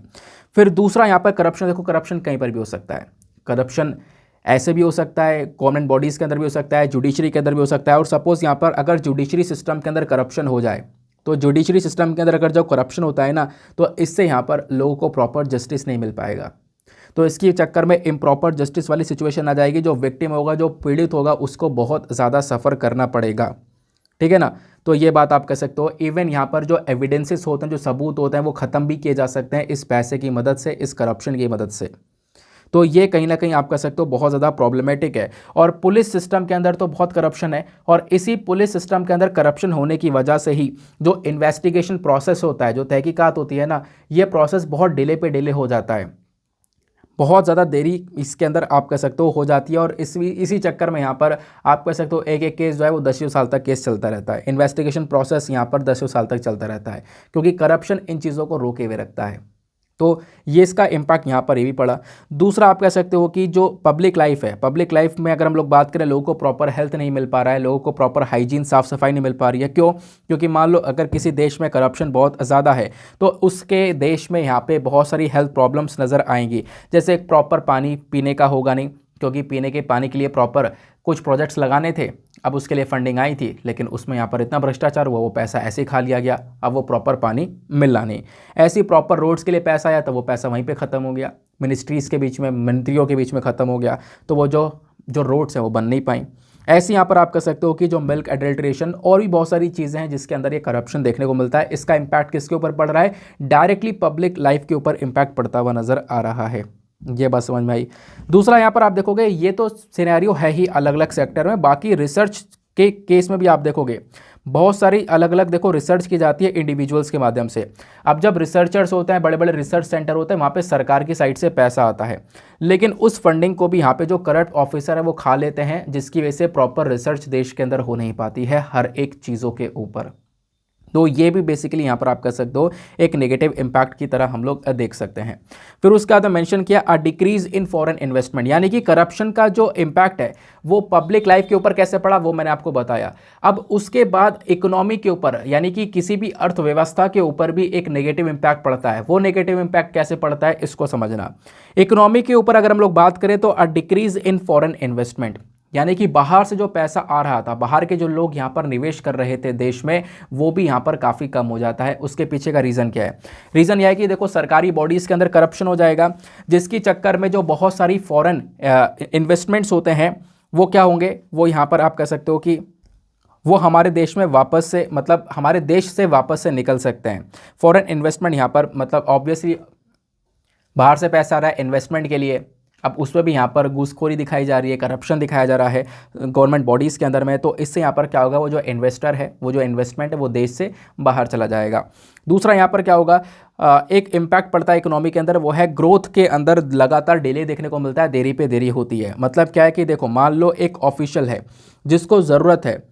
फिर दूसरा यहाँ पर करप्शन, देखो करप्शन कहीं पर भी हो सकता है। करप्शन ऐसे भी हो सकता है, गवर्नमेंट बॉडीज़ के अंदर भी हो सकता है, जुडिशरी के अंदर भी हो सकता है। और सपोज़ यहाँ पर अगर जुडिशरी सिस्टम के अंदर करप्शन हो जाए, तो जुडिशरी सिस्टम के अंदर अगर जो करप्शन होता है ना, तो इससे यहाँ पर लोगों को प्रॉपर जस्टिस नहीं मिल पाएगा। तो इसके चक्कर में इम्प्रॉपर जस्टिस वाली सिचुएशन आ जाएगी। जो विक्टिम होगा, जो पीड़ित होगा, उसको बहुत ज़्यादा सफ़र करना पड़ेगा। ठीक है ना। तो ये बात आप कह सकते हो। इवन यहाँ पर जो एविडेंसेस होते हैं, जो सबूत होते हैं, वो ख़त्म भी किए जा सकते हैं इस पैसे की मदद से, इस करप्शन की मदद से। तो ये कहीं ना कहीं आप कह सकते हो बहुत ज़्यादा प्रॉब्लमेटिक है। और पुलिस सिस्टम के अंदर तो बहुत करप्शन है, और इसी पुलिस सिस्टम के अंदर करप्शन होने की वजह से ही जो इन्वेस्टिगेशन प्रोसेस होता है, जो तहकीकात होती है ना, ये प्रोसेस बहुत डिले पे डिले हो जाता है। बहुत ज़्यादा देरी इसके अंदर आप कह सकते हो जाती है। और इसी चक्कर में यहाँ पर आप कह सकते हो एक एक केस जो है वो 10 साल तक केस चलता रहता है। इन्वेस्टिगेशन प्रोसेस यहाँ पर 10 साल तक चलता रहता है, क्योंकि करप्शन इन चीज़ों को रोके हुए रखता है। तो ये इसका इम्पैक्ट यहाँ पर ये भी पड़ा। दूसरा आप कह सकते हो कि जो पब्लिक लाइफ है, पब्लिक लाइफ में अगर हम लोग बात करें, लोगों को प्रॉपर हेल्थ नहीं मिल पा रहा है, लोगों को प्रॉपर हाइजीन, साफ़ सफाई नहीं मिल पा रही है। क्यों? क्योंकि मान लो अगर किसी देश में करप्शन बहुत ज़्यादा है तो उसके देश में यहाँ पे बहुत सारी हेल्थ प्रॉब्लम्स नज़र आएंगी। जैसे प्रॉपर पानी पीने का होगा नहीं, क्योंकि पीने के पानी के लिए प्रॉपर कुछ प्रोजेक्ट्स लगाने थे, अब उसके लिए फंडिंग आई थी, लेकिन उसमें यहाँ पर इतना भ्रष्टाचार हुआ, वो पैसा ऐसे ही खा लिया गया। अब वो प्रॉपर पानी मिलना नहीं। ऐसे ही प्रॉपर रोड्स के लिए पैसा आया तो वो पैसा वहीं पे ख़त्म हो गया, मिनिस्ट्रीज़ के बीच में, मंत्रियों के बीच में ख़त्म हो गया, तो वो जो रोड्स हैं वो बन नहीं पाई। ऐसे यहाँ पर आप कह सकते हो कि जो मिल्क एडल्ट्रेशन और भी बहुत सारी चीज़ें हैं जिसके अंदर ये करप्शन देखने को मिलता है। इसका इम्पैक्ट किसके ऊपर पड़ रहा है? डायरेक्टली पब्लिक लाइफ के ऊपर इम्पैक्ट पड़ता हुआ नज़र आ रहा है। ये बात समझ में आई। दूसरा यहाँ पर आप देखोगे, ये तो सिनेरियो है ही अलग अलग सेक्टर में, बाकी रिसर्च के केस में भी आप देखोगे बहुत सारी अलग अलग देखो रिसर्च की जाती है इंडिविजुअल्स के माध्यम से। अब जब रिसर्चर्स होते हैं, बड़े बड़े रिसर्च सेंटर होते हैं, वहाँ पे सरकार की साइड से पैसा आता है, लेकिन उस फंडिंग को भी यहाँ पे जो करप्ट ऑफिसर है वो खा लेते हैं, जिसकी वजह से प्रॉपर रिसर्च देश के अंदर हो नहीं पाती है हर एक चीज़ों के ऊपर। तो ये भी बेसिकली यहाँ पर आप कह सकते हो एक नेगेटिव इम्पैक्ट की तरह हम लोग देख सकते हैं। फिर उसके बाद मेंशन किया a decrease in foreign investment, यानी कि करप्शन का जो इम्पैक्ट है वो पब्लिक लाइफ के ऊपर कैसे पड़ा वो मैंने आपको बताया। अब उसके बाद इकोनॉमी के ऊपर, यानी कि किसी भी अर्थव्यवस्था के ऊपर भी एक नेगेटिव इम्पैक्ट पड़ता है। वो नेगेटिव इम्पैक्ट कैसे पड़ता है इसको समझना। इकोनॉमी के ऊपर अगर हम लोग बात करें तो a decrease in foreign investment, यानी कि बाहर से जो पैसा आ रहा था, बाहर के जो लोग यहाँ पर निवेश कर रहे थे देश में, वो भी यहाँ पर काफ़ी कम हो जाता है। उसके पीछे का रीज़न क्या है? रीज़न यह है कि देखो सरकारी बॉडीज़ के अंदर करप्शन हो जाएगा, जिसकी चक्कर में जो बहुत सारी फॉरेन इन्वेस्टमेंट्स होते हैं वो क्या होंगे, वो यहाँ पर आप कह सकते हो कि वो हमारे देश में वापस से, मतलब हमारे देश से वापस से निकल सकते हैं। फॉरेन इन्वेस्टमेंट यहाँ पर मतलब ऑब्वियसली बाहर से पैसा आ रहा है इन्वेस्टमेंट के लिए, अब उसमें भी यहाँ पर घूसखोरी दिखाई जा रही है, करप्शन दिखाया जा रहा है गवर्नमेंट बॉडीज़ के अंदर में। तो इससे यहाँ पर क्या होगा, वो जो इन्वेस्टर है, वो जो इन्वेस्टमेंट है वो देश से बाहर चला जाएगा। दूसरा यहाँ पर क्या होगा, एक इम्पैक्ट पड़ता है इकोनॉमी के अंदर, वो है ग्रोथ के अंदर लगातार डिले देखने को मिलता है, देरी पे देरी होती है। मतलब क्या है कि देखो, मान लो एक ऑफिशियल है जिसको ज़रूरत है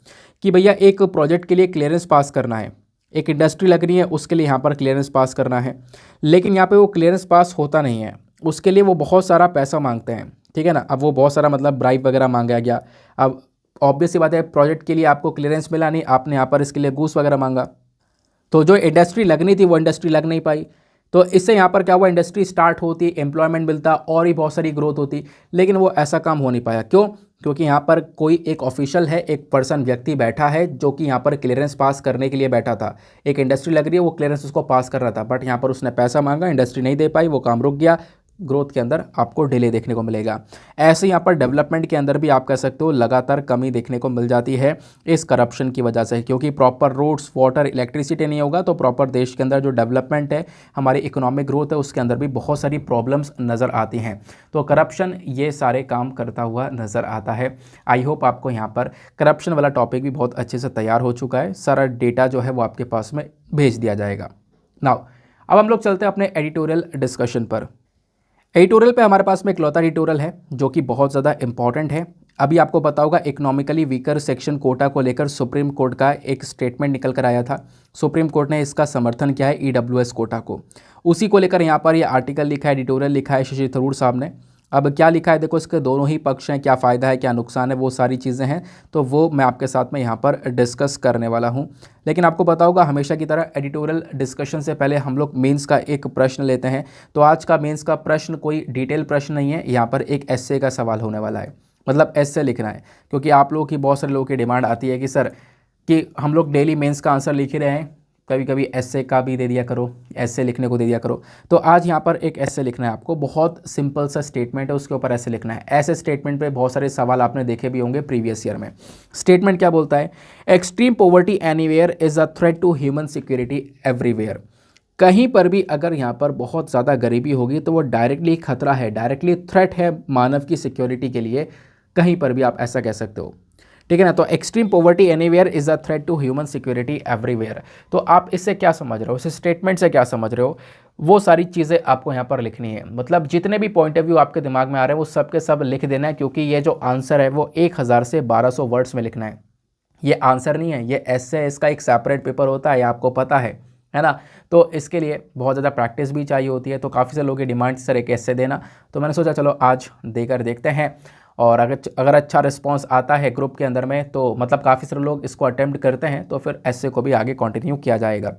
कि भैया एक प्रोजेक्ट के लिए क्लियरेंस पास करना है, एक इंडस्ट्री लग रही है उसके लिए यहाँ पर क्लियरेंस पास करना है, लेकिन यहाँ पे वो क्लियरेंस पास होता नहीं है, उसके लिए वो बहुत सारा पैसा मांगते हैं, ठीक है ना। अब वो बहुत सारा मतलब ब्राइब वगैरह मांगा गया। अब ऑब्वियस सी बात है, प्रोजेक्ट के लिए आपको क्लियरेंस मिला नहीं, आपने यहाँ पर इसके लिए घूस वगैरह मांगा, तो जो इंडस्ट्री लगनी थी वो इंडस्ट्री लग नहीं पाई। तो इससे यहाँ पर क्या हुआ, इंडस्ट्री स्टार्ट होती, एम्प्लॉयमेंट मिलता और ही बहुत सारी ग्रोथ होती, लेकिन वो ऐसा काम हो नहीं पाया। क्यों? क्योंकि यहाँ पर कोई एक ऑफिशियल है, एक पर्सन व्यक्ति बैठा है जो कि यहाँ पर क्लियरेंस पास करने के लिए बैठा था। एक इंडस्ट्री लग रही है, वो क्लियरेंस उसको पास कर रहा था, बट यहाँ पर उसने पैसा मांगा, इंडस्ट्री नहीं दे पाई, वो काम रुक गया, ग्रोथ के अंदर आपको डिले देखने को मिलेगा। ऐसे यहाँ पर डेवलपमेंट के अंदर भी आप कह सकते हो लगातार कमी देखने को मिल जाती है इस करप्शन की वजह से, क्योंकि प्रॉपर रोड्स, वाटर, इलेक्ट्रिसिटी नहीं होगा तो प्रॉपर देश के अंदर जो डेवलपमेंट है, हमारी इकोनॉमिक ग्रोथ है, उसके अंदर भी बहुत सारी प्रॉब्लम्स नज़र आती हैं। तो करप्शन ये सारे काम करता हुआ नज़र आता है। आई होप आपको यहाँ पर करप्शन वाला टॉपिक भी बहुत अच्छे से तैयार हो चुका है, सारा डेटा जो है वो आपके पास में भेज दिया जाएगा। नाउ अब हम लोग चलते हैं अपने एडिटोरियल डिस्कशन पर। एडिटोरियल पे हमारे पास में इकलौता एडिटोरियल है जो कि बहुत ज़्यादा इंपॉर्टेंट है। अभी आपको पता होगा, इकोनॉमिकली वीकर सेक्शन कोटा को लेकर सुप्रीम कोर्ट का एक स्टेटमेंट निकल कर आया था। सुप्रीम कोर्ट ने इसका समर्थन किया है ईडब्ल्यूएस कोटा को, उसी को लेकर यहाँ पर ये आर्टिकल लिखा है, एडिटोरियल लिखा है शशि थरूर साहब ने। अब क्या लिखा है देखो, इसके दोनों ही पक्ष हैं, क्या फ़ायदा है क्या नुकसान है, वो सारी चीज़ें हैं, तो वो मैं आपके साथ में यहाँ पर डिस्कस करने वाला हूँ। लेकिन आपको पता होगा, हमेशा की तरह एडिटोरियल डिस्कशन से पहले हम लोग मेंस का एक प्रश्न लेते हैं। तो आज का मेंस का प्रश्न कोई डिटेल प्रश्न नहीं है, यहाँ पर एक एस्से का सवाल होने वाला है, मतलब एस्से लिखना है। क्योंकि आप लोगों की, बहुत सारे लोगों की डिमांड आती है कि सर कि हम लोग डेली मेंस का आंसर लिख ही रहे हैं, कभी कभी एस्से का भी दे दिया करो, एस्से लिखने को दे दिया करो। तो आज यहाँ पर एक एस्से लिखना है आपको, बहुत सिंपल सा स्टेटमेंट है, उसके ऊपर ऐसे लिखना है। ऐसे स्टेटमेंट पे बहुत सारे सवाल आपने देखे भी होंगे प्रीवियस ईयर में। स्टेटमेंट क्या बोलता है, extreme poverty anywhere is a threat to human security everywhere. कहीं पर भी अगर यहाँ पर बहुत ज़्यादा गरीबी होगी तो वो डायरेक्टली खतरा है, डायरेक्टली थ्रेट है मानव की सिक्योरिटी के लिए, कहीं पर भी आप ऐसा कह सकते हो, ठीक है ना। तो extreme poverty anywhere is a threat to human security everywhere. तो आप इससे क्या समझ रहे हो, इस स्टेटमेंट से क्या समझ रहे हो, वो सारी चीज़ें आपको यहाँ पर लिखनी है। मतलब जितने भी पॉइंट ऑफ व्यू आपके दिमाग में आ रहे हैं वो सब के सब लिख देना है, क्योंकि ये जो आंसर है वो 1000 से 1200 वर्ड्स में लिखना है। ये आंसर नहीं है, ये एस्से, इसका एक सेपरेट पेपर होता है, ये आपको पता है ना। तो इसके लिए बहुत ज़्यादा प्रैक्टिस भी चाहिए होती है। तो काफ़ी सारे लोगों की डिमांड सर एक एस्से देना, तो मैंने सोचा चलो आज देकर देखते हैं। और अगर अच्छा रिस्पांस आता है ग्रुप के अंदर में, तो मतलब काफ़ी सारे लोग इसको अटेम्प्ट करते हैं, तो फिर एस्से को भी आगे कंटिन्यू किया जाएगा।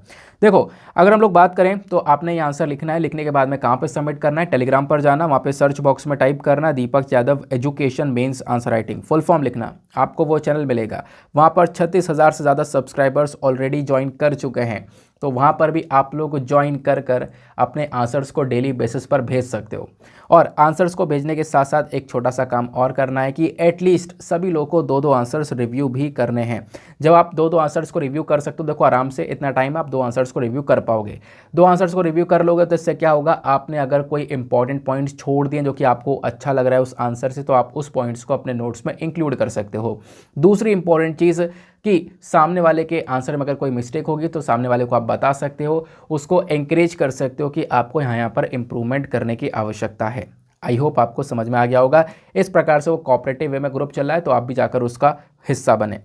देखो, अगर हम लोग बात करें तो आपने ये आंसर लिखना है, लिखने के बाद में कहाँ पे सबमिट करना है, टेलीग्राम पर जाना, वहाँ पे सर्च बॉक्स में टाइप करना Deepak Yadav education mains answer writing, full form लिखना, आपको वो चैनल मिलेगा। वहाँ पर 36,000 से ज़्यादा सब्सक्राइबर्स ऑलरेडी ज्वाइन कर चुके हैं, तो वहाँ पर भी आप लोग ज्वाइन कर अपने आंसर्स को डेली बेसिस पर भेज सकते हो। और आंसर्स को भेजने के साथ साथ एक छोटा सा काम और करना है कि एटलीस्ट सभी लोगों को 2-2 आंसर्स रिव्यू भी करने हैं। जब आप 2-2 आंसर्स को रिव्यू कर सकते हो, देखो आराम से इतना टाइम आप 2 आंसर्स को रिव्यू कर पाओगे। 2 आंसर्स को रिव्यू कर लोगे तो इससे क्या होगा, आपने अगर कोई इंपॉर्टेंट पॉइंट्स छोड़ दिए जो कि आपको अच्छा लग रहा है उस आंसर से, तो आप उस पॉइंट्स को अपने नोट्स में इंक्लूड कर सकते हो। दूसरी इंपॉर्टेंट चीज़ कि सामने वाले के आंसर में अगर कोई मिस्टेक होगी तो सामने वाले को आप बता सकते हो, उसको एंकरेज कर सकते हो कि आपको यहाँ पर इम्प्रूवमेंट करने की आवश्यकता है। आई होप आपको समझ में आ गया होगा। इस प्रकार से वो कोऑपरेटिव वे में ग्रुप चल रहा है, तो आप भी जाकर उसका हिस्सा बने।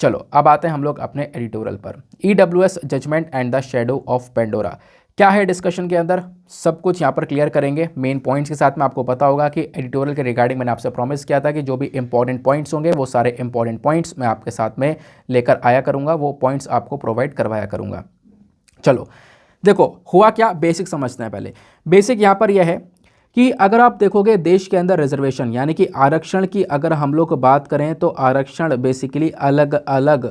चलो अब आते हैं हम लोग अपने एडिटोरियल पर। EWS judgement and the shadow of Pandora क्या है, डिस्कशन के अंदर सब कुछ यहाँ पर क्लियर करेंगे मेन पॉइंट्स के साथ में। आपको पता होगा कि एडिटोरियल के रिगार्डिंग मैंने आपसे प्रॉमिस किया था कि जो भी इंपॉर्टेंट पॉइंट्स होंगे वो सारे इंपॉर्टेंट पॉइंट्स मैं आपके साथ में लेकर आया करूँगा, वो पॉइंट्स आपको प्रोवाइड करवाया करूँगा। चलो देखो हुआ क्या, बेसिक समझते हैं पहले। बेसिक यहाँ पर यह है कि अगर आप देखोगे देश के अंदर रिजर्वेशन यानी कि आरक्षण की अगर हम लोग बात करें तो आरक्षण बेसिकली अलग अलग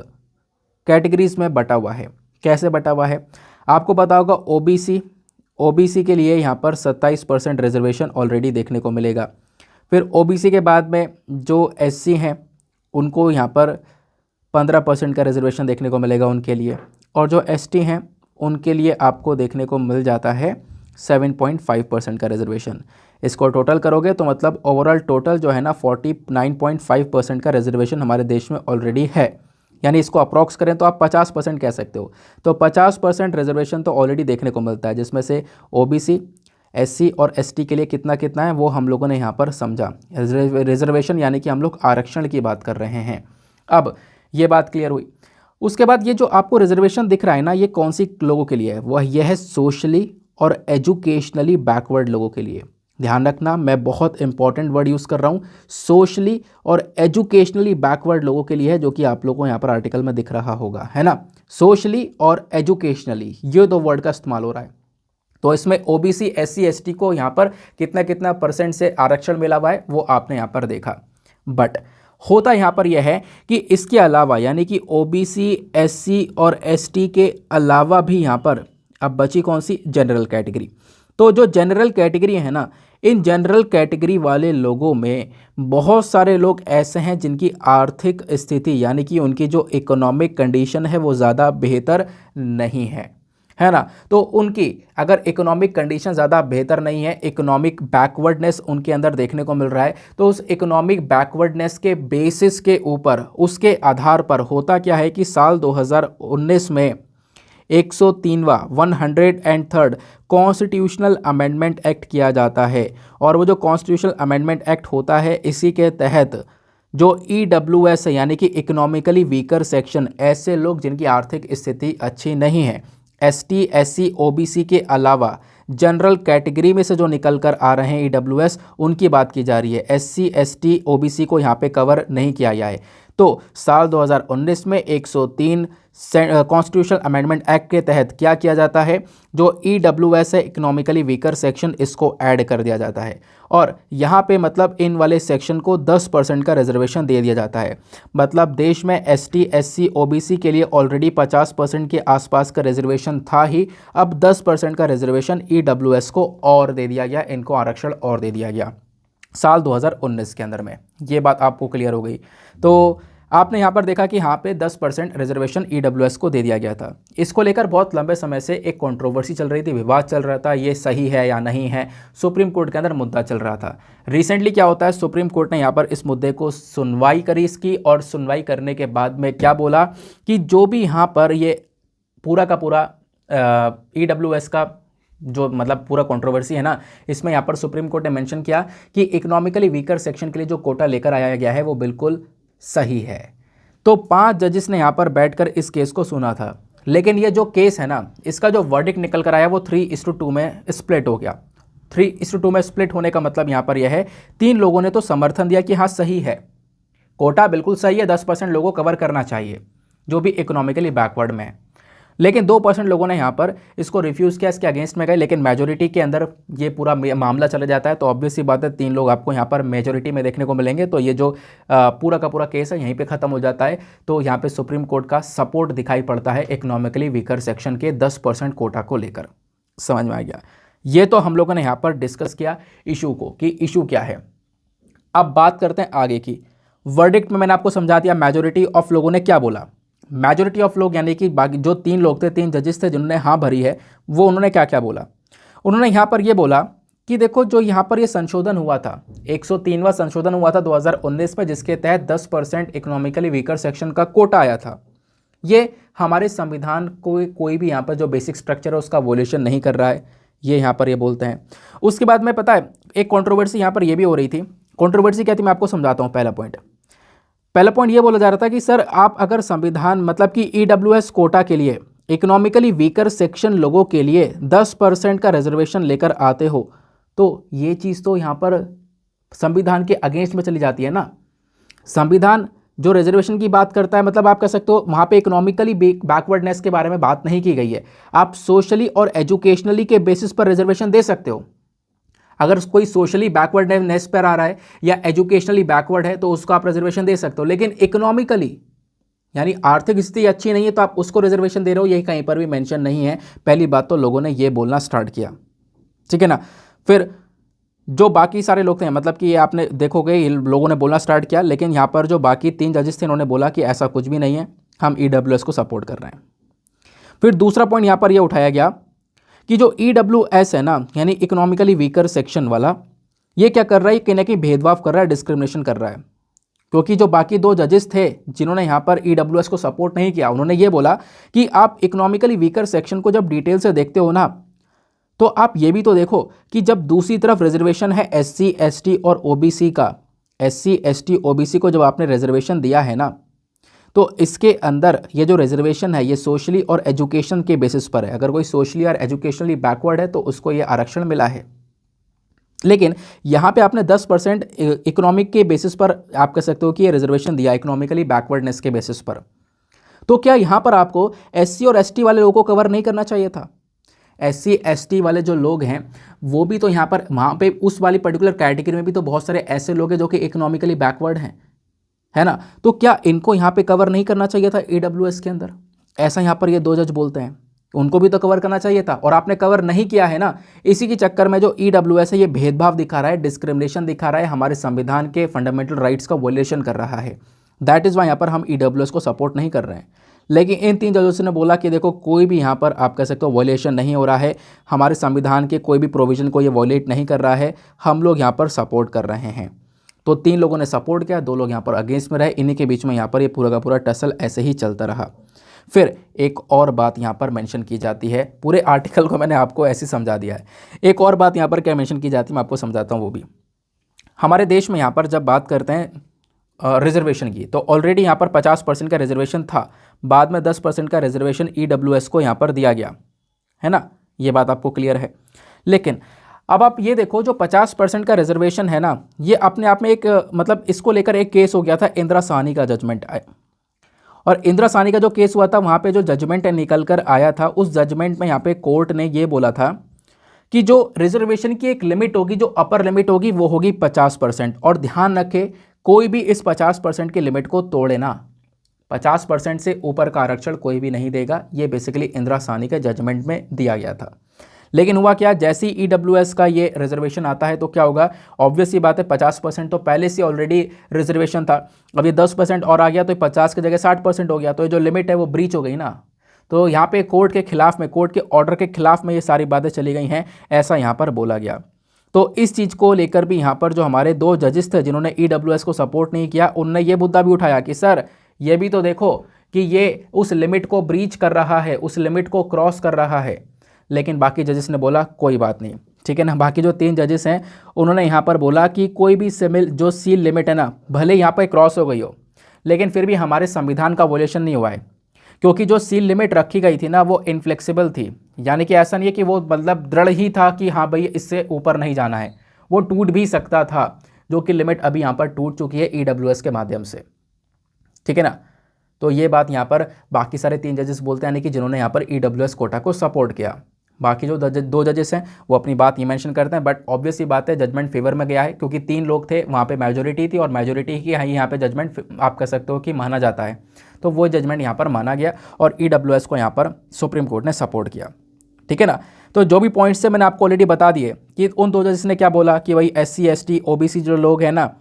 कैटेगरीज में बटा हुआ है। कैसे बटा हुआ है आपको पता होगा, ओबीसी के लिए यहाँ पर 27% रिजर्वेशन ऑलरेडी देखने को मिलेगा। फिर ओबीसी के बाद में जो एससी हैं उनको यहाँ पर 15% का रिजर्वेशन देखने को मिलेगा उनके लिए, और जो एसटी हैं उनके लिए आपको देखने को मिल जाता है 7.5% का रिजर्वेशन। इसको टोटल करोगे तो मतलब ओवरऑल टोटल जो है ना 49.5% का रिजर्वेशन हमारे देश में ऑलरेडी है, यानी इसको अप्रॉक्स करें तो आप 50% कह सकते हो। तो 50% रिजर्वेशन तो ऑलरेडी देखने को मिलता है, जिसमें से ओबीसी, एससी और एसटी के लिए कितना कितना है वो हम लोगों ने यहाँ पर समझा। रिजर्वेशन यानी कि हम लोग आरक्षण की बात कर रहे हैं। अब ये बात क्लियर हुई। उसके बाद ये जो आपको रिजर्वेशन दिख रहा है ना, ये कौन सी लोगों के लिए है? वह यह है सोशली और एजुकेशनली बैकवर्ड लोगों के लिए। ध्यान रखना, मैं बहुत इंपॉर्टेंट वर्ड यूज़ कर रहा हूँ, सोशली और एजुकेशनली बैकवर्ड लोगों के लिए है, जो कि आप लोगों को यहाँ पर आर्टिकल में दिख रहा होगा, है ना। सोशली और एजुकेशनली ये दो वर्ड का इस्तेमाल हो रहा है। तो इसमें ओबीसी, एससी, एसटी को यहाँ पर कितना कितना परसेंट से आरक्षण मिला हुआ है वो आपने यहाँ पर देखा। बट होता यहाँ पर यह है कि इसके अलावा यानी कि ओबीसी, एससी और एसटी के अलावा भी यहाँ पर अब बची कौन सी? General category. तो जो जनरल कैटेगरी है ना, इन जनरल कैटेगरी वाले लोगों में बहुत सारे लोग ऐसे हैं जिनकी आर्थिक स्थिति यानी कि उनकी जो इकोनॉमिक कंडीशन है वो ज़्यादा बेहतर नहीं है ना। तो उनकी अगर इकोनॉमिक कंडीशन ज़्यादा बेहतर नहीं है, इकोनॉमिक बैकवर्डनेस उनके अंदर देखने को मिल रहा है, तो उस इकोनॉमिक बैकवर्डनेस के बेसिस के ऊपर, उसके आधार पर होता क्या है कि साल 2019 में 103वां 103rd कॉन्स्टिट्यूशनल अमेंडमेंट एक्ट किया जाता है। और वो जो कॉन्स्टिट्यूशनल अमेंडमेंट एक्ट होता है, इसी के तहत जो ईडब्ल्यूएस है यानी कि इकोनॉमिकली वीकर सेक्शन, ऐसे लोग जिनकी आर्थिक स्थिति अच्छी नहीं है, एसटी, एससी, ओबीसी के अलावा जनरल कैटेगरी में से जो निकल कर आ रहे हैं ईडब्ल्यूएस, उनकी बात की जा रही है। एससी, एसटी, ओबीसी को यहाँ पे कवर नहीं किया गया है। तो साल 2019 में 103 कॉन्स्टिट्यूशनल अमेंडमेंट एक्ट के तहत क्या किया जाता है, जो ईडब्ल्यूएस है इकोनॉमिकली वीकर सेक्शन, इसको ऐड कर दिया जाता है। और यहाँ पे मतलब इन वाले सेक्शन को 10% का रिजर्वेशन दे दिया जाता है। मतलब देश में एसटी, एससी, ओबीसी के लिए ऑलरेडी 50% के आसपास का रिजर्वेशन था ही, अब 10% का रिजर्वेशन ईडब्ल्यूएस को और दे दिया गया, इनको आरक्षण और दे दिया गया साल 2019 के अंदर में। ये बात आपको क्लियर हो गई। तो आपने यहाँ पर देखा कि यहाँ पे 10% रिजर्वेशन ईडब्ल्यूएस को दे दिया गया था। इसको लेकर बहुत लंबे समय से एक कंट्रोवर्सी चल रही थी, विवाद चल रहा था, ये सही है या नहीं है, सुप्रीम कोर्ट के अंदर मुद्दा चल रहा था। रिसेंटली क्या होता है, सुप्रीम कोर्ट ने यहाँ पर इस मुद्दे को सुनवाई करी इसकी, और सुनवाई करने के बाद में क्या बोला कि जो भी यहाँ पर ये पूरा का पूरा ईडब्ल्यूएस का जो मतलब पूरा कंट्रोवर्सी है ना, इसमें यहाँ पर सुप्रीम कोर्ट ने मेंशन किया कि इकोनॉमिकली वीकर सेक्शन के लिए जो कोटा लेकर आया गया है वो बिल्कुल सही है। तो 5 जजेस ने यहाँ पर बैठकर इस केस को सुना था। लेकिन ये जो केस है ना, इसका जो वर्डिक्ट निकल कर आया वो 3:2 में स्प्लिट हो गया। 3:2 में स्प्लिट होने का मतलब यहाँ पर यह है, 3 लोगों ने तो समर्थन दिया कि हाँ सही है, कोटा बिल्कुल सही है, 10% लोगों को कवर करना चाहिए जो भी इकोनॉमिकली बैकवर्ड में है। लेकिन 2% लोगों ने यहाँ पर इसको रिफ्यूज़ किया, इसके अगेंस्ट में गए। लेकिन मेजोरिटी के अंदर ये पूरा मामला चला जाता है, तो ऑब्वियस सी बात है 3 लोग आपको यहाँ पर मेजोरिटी में देखने को मिलेंगे। तो ये जो पूरा का पूरा केस है यहीं पे ख़त्म हो जाता है। तो यहाँ पे सुप्रीम कोर्ट का सपोर्ट दिखाई पड़ता है इकोनॉमिकली वीकर सेक्शन के 10% कोटा को लेकर। समझ में आ गया। ये तो हम लोगों ने यहाँ पर डिस्कस किया इशू को कि इशू क्या है। अब बात करते हैं आगे की। वर्डिक्ट में मैंने आपको समझा दिया मेजोरिटी ऑफ लोगों ने क्या बोला। मेजोरिटी ऑफ लोग यानी कि बाकी जो 3 लोग थे, 3 जजेस थे जिन्होंने हाँ भरी है, वो उन्होंने क्या क्या बोला। उन्होंने यहाँ पर ये बोला कि देखो जो यहाँ पर ये संशोधन हुआ था, 103वां संशोधन हुआ था 2019 में, जिसके तहत 10% इकोनॉमिकली वीकर सेक्शन का कोटा आया था। ये हमारे संविधान को कोई भी यहाँ पर जो बेसिक स्ट्रक्चर है उसका वोलेशन नहीं कर रहा है, ये यहाँ पर ये बोलते हैं। उसके बाद में पता है एक कंट्रोवर्सी यहाँ पर ये भी हो रही थी। कंट्रोवर्सी क्या थी मैं आपको समझाता हूँ। पहला पॉइंट ये बोला जा रहा था कि सर आप अगर संविधान मतलब कि ईडब्ल्यूएस कोटा के लिए इकोनॉमिकली वीकर सेक्शन लोगों के लिए 10% का रिजर्वेशन लेकर आते हो, तो ये चीज़ तो यहाँ पर संविधान के अगेंस्ट में चली जाती है ना। संविधान जो रिजर्वेशन की बात करता है, मतलब आप कह सकते हो वहाँ पे इकोनॉमिकली बैकवर्डनेस के बारे में बात नहीं की गई है। आप सोशली और एजुकेशनली के बेसिस पर रिजर्वेशन दे सकते हो। अगर कोई सोशली बैकवर्डनेस पर आ रहा है या एजुकेशनली बैकवर्ड है तो उसको आप रिजर्वेशन दे सकते हो। लेकिन इकोनॉमिकली यानी आर्थिक स्थिति अच्छी नहीं है तो आप उसको रिजर्वेशन दे रहे हो, यही कहीं पर भी मेंशन नहीं है। पहली बात तो लोगों ने ये बोलना स्टार्ट किया, ठीक है ना। फिर जो बाकी सारे लोग थे, मतलब कि ये आपने देखोगे ये लोगों ने बोलना स्टार्ट किया, लेकिन यहाँ पर जो बाकी 3 जजेस थे उन्होंने बोला कि ऐसा कुछ भी नहीं है, हम ईडब्ल्यूएस को सपोर्ट कर रहे हैं। फिर दूसरा पॉइंट यहाँ पर यह उठाया गया कि जो ईडब्ल्यूएस है ना, यानी इकोनॉमिकली वीकर सेक्शन वाला, ये क्या कर रहा है, कहीं ना कहीं भेदभाव कर रहा है, डिस्क्रिमिनेशन कर रहा है। क्योंकि जो बाकी दो जजेस थे जिन्होंने यहाँ पर ईडब्ल्यूएस को सपोर्ट नहीं किया, उन्होंने ये बोला कि आप इकोनॉमिकली वीकर सेक्शन को जब डिटेल से देखते हो ना, तो आप ये भी तो देखो कि जब दूसरी तरफ रिजर्वेशन है एससी एसटी और ओबीसी का, एससी एसटी ओबीसी को जब आपने रिजर्वेशन दिया है ना, तो इसके अंदर ये जो रिजर्वेशन है ये सोशली और एजुकेशन के बेसिस पर है। अगर कोई सोशली और एजुकेशनली बैकवर्ड है तो उसको ये आरक्षण मिला है। लेकिन यहाँ पे आपने 10% इकोनॉमिक के बेसिस पर आप कह सकते हो कि ये रिजर्वेशन दिया, इकोनॉमिकली बैकवर्डनेस के बेसिस पर। तो क्या यहाँ पर आपको एससी और एसटी वाले लोगों को कवर नहीं करना चाहिए था? एससी एसटी वाले जो लोग हैं वो भी तो यहाँ पर, वहाँ पे उस वाली पर्टिकुलर कैटेगरी में भी तो बहुत सारे ऐसे लोग हैं जो कि इकोनॉमिकली बैकवर्ड हैं, है ना। तो क्या इनको यहाँ पे कवर नहीं करना चाहिए था ईडब्ल्यूएस के अंदर? ऐसा यहाँ पर ये दो जज बोलते हैं, उनको भी तो कवर करना चाहिए था और आपने कवर नहीं किया है ना। इसी के चक्कर में जो ईडब्ल्यूएस है ये भेदभाव दिखा रहा है, डिस्क्रिमिनेशन दिखा रहा है, हमारे संविधान के फंडामेंटल राइट्स का वॉयलेशन कर रहा है। दैट इज़ वाई यहाँ पर हम ईडब्ल्यूएस को सपोर्ट नहीं कर रहे हैं। लेकिन इन तीन जजों ने बोला कि देखो कोई भी यहाँ पर आप कह सकते हो वॉयलेशन नहीं हो रहा है, हमारे संविधान के कोई भी प्रोविजन को ये वॉयलेट नहीं कर रहा है, हम लोग यहाँ पर सपोर्ट कर रहे हैं। तो तीन लोगों ने सपोर्ट किया, दो लोग यहाँ पर अगेंस्ट में रहे, इन्हीं के बीच में यहाँ पर ये पूरा का पूरा टसल ऐसे ही चलता रहा। फिर एक और बात यहाँ पर मेंशन की जाती है, पूरे आर्टिकल को मैंने आपको ऐसे समझा दिया है। एक और बात यहाँ पर क्या मेंशन की जाती है मैं आपको समझाता हूँ वो भी। हमारे देश में यहाँ पर जब बात करते हैं रिजर्वेशन की, तो ऑलरेडी यहाँ पर 50% का रिजर्वेशन था, बाद में 10% का रिजर्वेशन ईडब्ल्यूएस को यहाँ पर दिया गया है ना, ये बात आपको क्लियर है। लेकिन अब आप ये देखो जो 50% का रिजर्वेशन है ना, ये अपने आप में एक मतलब इसको लेकर एक केस हो गया था, इंदिरा साहनी का जजमेंट आया। और इंदिरा साहनी का जो केस हुआ था वहाँ पे जो जजमेंट निकल कर आया था, उस जजमेंट में यहाँ पे कोर्ट ने ये बोला था कि जो रिजर्वेशन की एक लिमिट होगी, जो अपर लिमिट होगी वो होगी 50%। और ध्यान रखें कोई भी इस 50% की लिमिट को तोड़े ना, 50% से ऊपर का आरक्षण कोई भी नहीं देगा। ये बेसिकली इंदिरा साहनी के जजमेंट में दिया गया था। लेकिन हुआ क्या, जैसे ही ईडब्ल्यूएस का ये रिजर्वेशन आता है तो क्या होगा, ऑब्वियस ही बात है 50% तो पहले से ऑलरेडी रिजर्वेशन था, अब ये 10% और आ गया तो 50 की जगह 60% हो गया, तो ये जो लिमिट है वो ब्रीच हो गई ना। तो यहाँ पे कोर्ट के खिलाफ में, कोर्ट के ऑर्डर के खिलाफ में ये सारी बातें चली गई हैं, ऐसा यहाँ पर बोला गया। तो इस चीज़ को लेकर भी यहाँ पर जो हमारे दो जजेस थे जिन्होंने ईडब्ल्यूएस को सपोर्ट नहीं किया, उनने ये मुद्दा भी उठाया कि सर ये भी तो देखो कि ये उस लिमिट को ब्रीच कर रहा है, उस लिमिट को क्रॉस कर रहा है। लेकिन बाकी जजेस ने बोला कोई बात नहीं, ठीक है ना। बाकी जो तीन जजेस हैं उन्होंने यहाँ पर बोला कि कोई भी सिमिल जो सील लिमिट है ना, भले यहाँ पर क्रॉस हो गई हो, लेकिन फिर भी हमारे संविधान का वोलेशन नहीं हुआ है, क्योंकि जो सील लिमिट रखी गई थी ना वो इनफ्लेक्सिबल थी। यानी कि ऐसा नहीं है कि वो मतलब दृढ़ ही था कि हाँ भाई इससे ऊपर नहीं जाना है, वो टूट भी सकता था, जो कि लिमिट अभी यहाँ पर टूट चुकी है ईडब्ल्यूएस के माध्यम से, ठीक है ना। तो ये बात यहाँ पर बाकी सारे तीन जजेस बोलते हैं, यानी कि जिन्होंने यहाँ पर ईडब्ल्यूएस कोटा को सपोर्ट किया। बाकी जो दो जजेस हैं वो अपनी बात ये मेंशन करते हैं, बट ऑब्वियस ही बात है जजमेंट फेवर में गया है, क्योंकि तीन लोग थे वहाँ पे मेजोरिटी थी और मेजोरिटी की यहाँ पे जजमेंट आप कह सकते हो कि माना जाता है। तो वो जजमेंट यहाँ पर माना गया और ईडब्ल्यूएस को यहाँ पर सुप्रीम कोर्ट ने सपोर्ट किया, ठीक है ना। तो जो भी पॉइंट्स थे मैंने आपको ऑलरेडी बता दिए कि उन दो जजेस ने क्या बोला कि भाई SC ST OBC जो लोग हैं ना,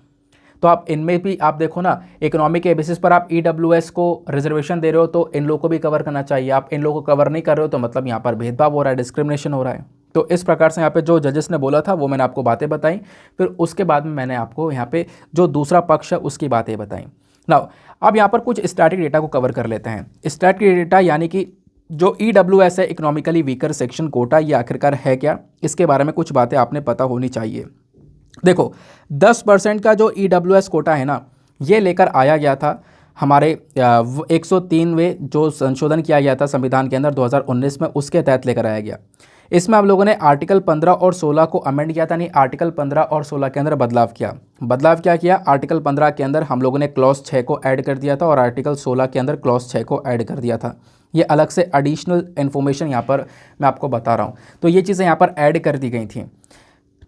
तो आप इनमें भी आप देखो ना, इकोनॉमी के बेसिस पर आप ईडब्ल्यूएस को रिजर्वेशन दे रहे हो तो इन लोगों को भी कवर करना चाहिए। आप इन लोगों को कवर नहीं कर रहे हो तो मतलब यहाँ पर भेदभाव हो रहा है, डिस्क्रिमिनेशन हो रहा है। तो इस प्रकार से यहाँ पे जो जजेस ने बोला था वो मैंने आपको बातें बताई, फिर उसके बाद में मैंने आपको यहाँ पे जो दूसरा पक्ष है उसकी बातें बताई। नाउ अब यहाँ पर कुछ स्टैटिक डेटा को कवर कर लेते हैं। स्टैटिक डेटा यानी कि जो ईडब्ल्यूएस है, इकोनॉमिकली वीकर सेक्शन कोटा, ये आखिरकार है क्या, इसके बारे में कुछ बातें आपने पता होनी चाहिए। देखो 10% का जो ईडब्ल्यूएस कोटा है ना, ये लेकर आया गया था हमारे 103वें जो संशोधन किया गया था संविधान के अंदर 2019 में, उसके तहत लेकर आया गया। इसमें हम लोगों ने आर्टिकल 15 और 16 को अमेंड किया था, नहीं आर्टिकल 15 और 16 के अंदर बदलाव किया। बदलाव क्या किया, आर्टिकल 15 के अंदर हम लोगों ने क्लॉज 6 को ऐड कर दिया था और आर्टिकल 16 के अंदर क्लॉज 6 को ऐड कर दिया था। ये अलग से एडिशनल इन्फॉर्मेशन यहाँ पर मैं आपको बता रहा हूँ, तो ये चीज़ें यहाँ पर ऐड कर दी गई थी,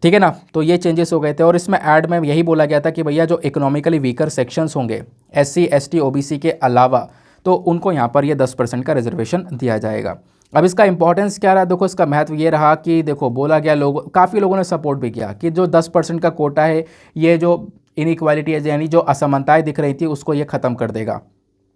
ठीक है ना। तो ये चेंजेस हो गए थे और इसमें ऐड में यही बोला गया था कि भैया जो इकोनॉमिकली वीकर सेक्शंस होंगे SC ST OBC के अलावा, तो उनको यहाँ पर ये 10% का रिजर्वेशन दिया जाएगा। अब इसका इंपॉर्टेंस क्या रहा, देखो इसका महत्व ये रहा कि देखो बोला गया, काफ़ी लोगों ने सपोर्ट भी किया कि जो 10% का कोटा है, ये जो इनइक्वालिटी है यानी जो असमानताएं दिख रही थी उसको ये ख़त्म कर देगा।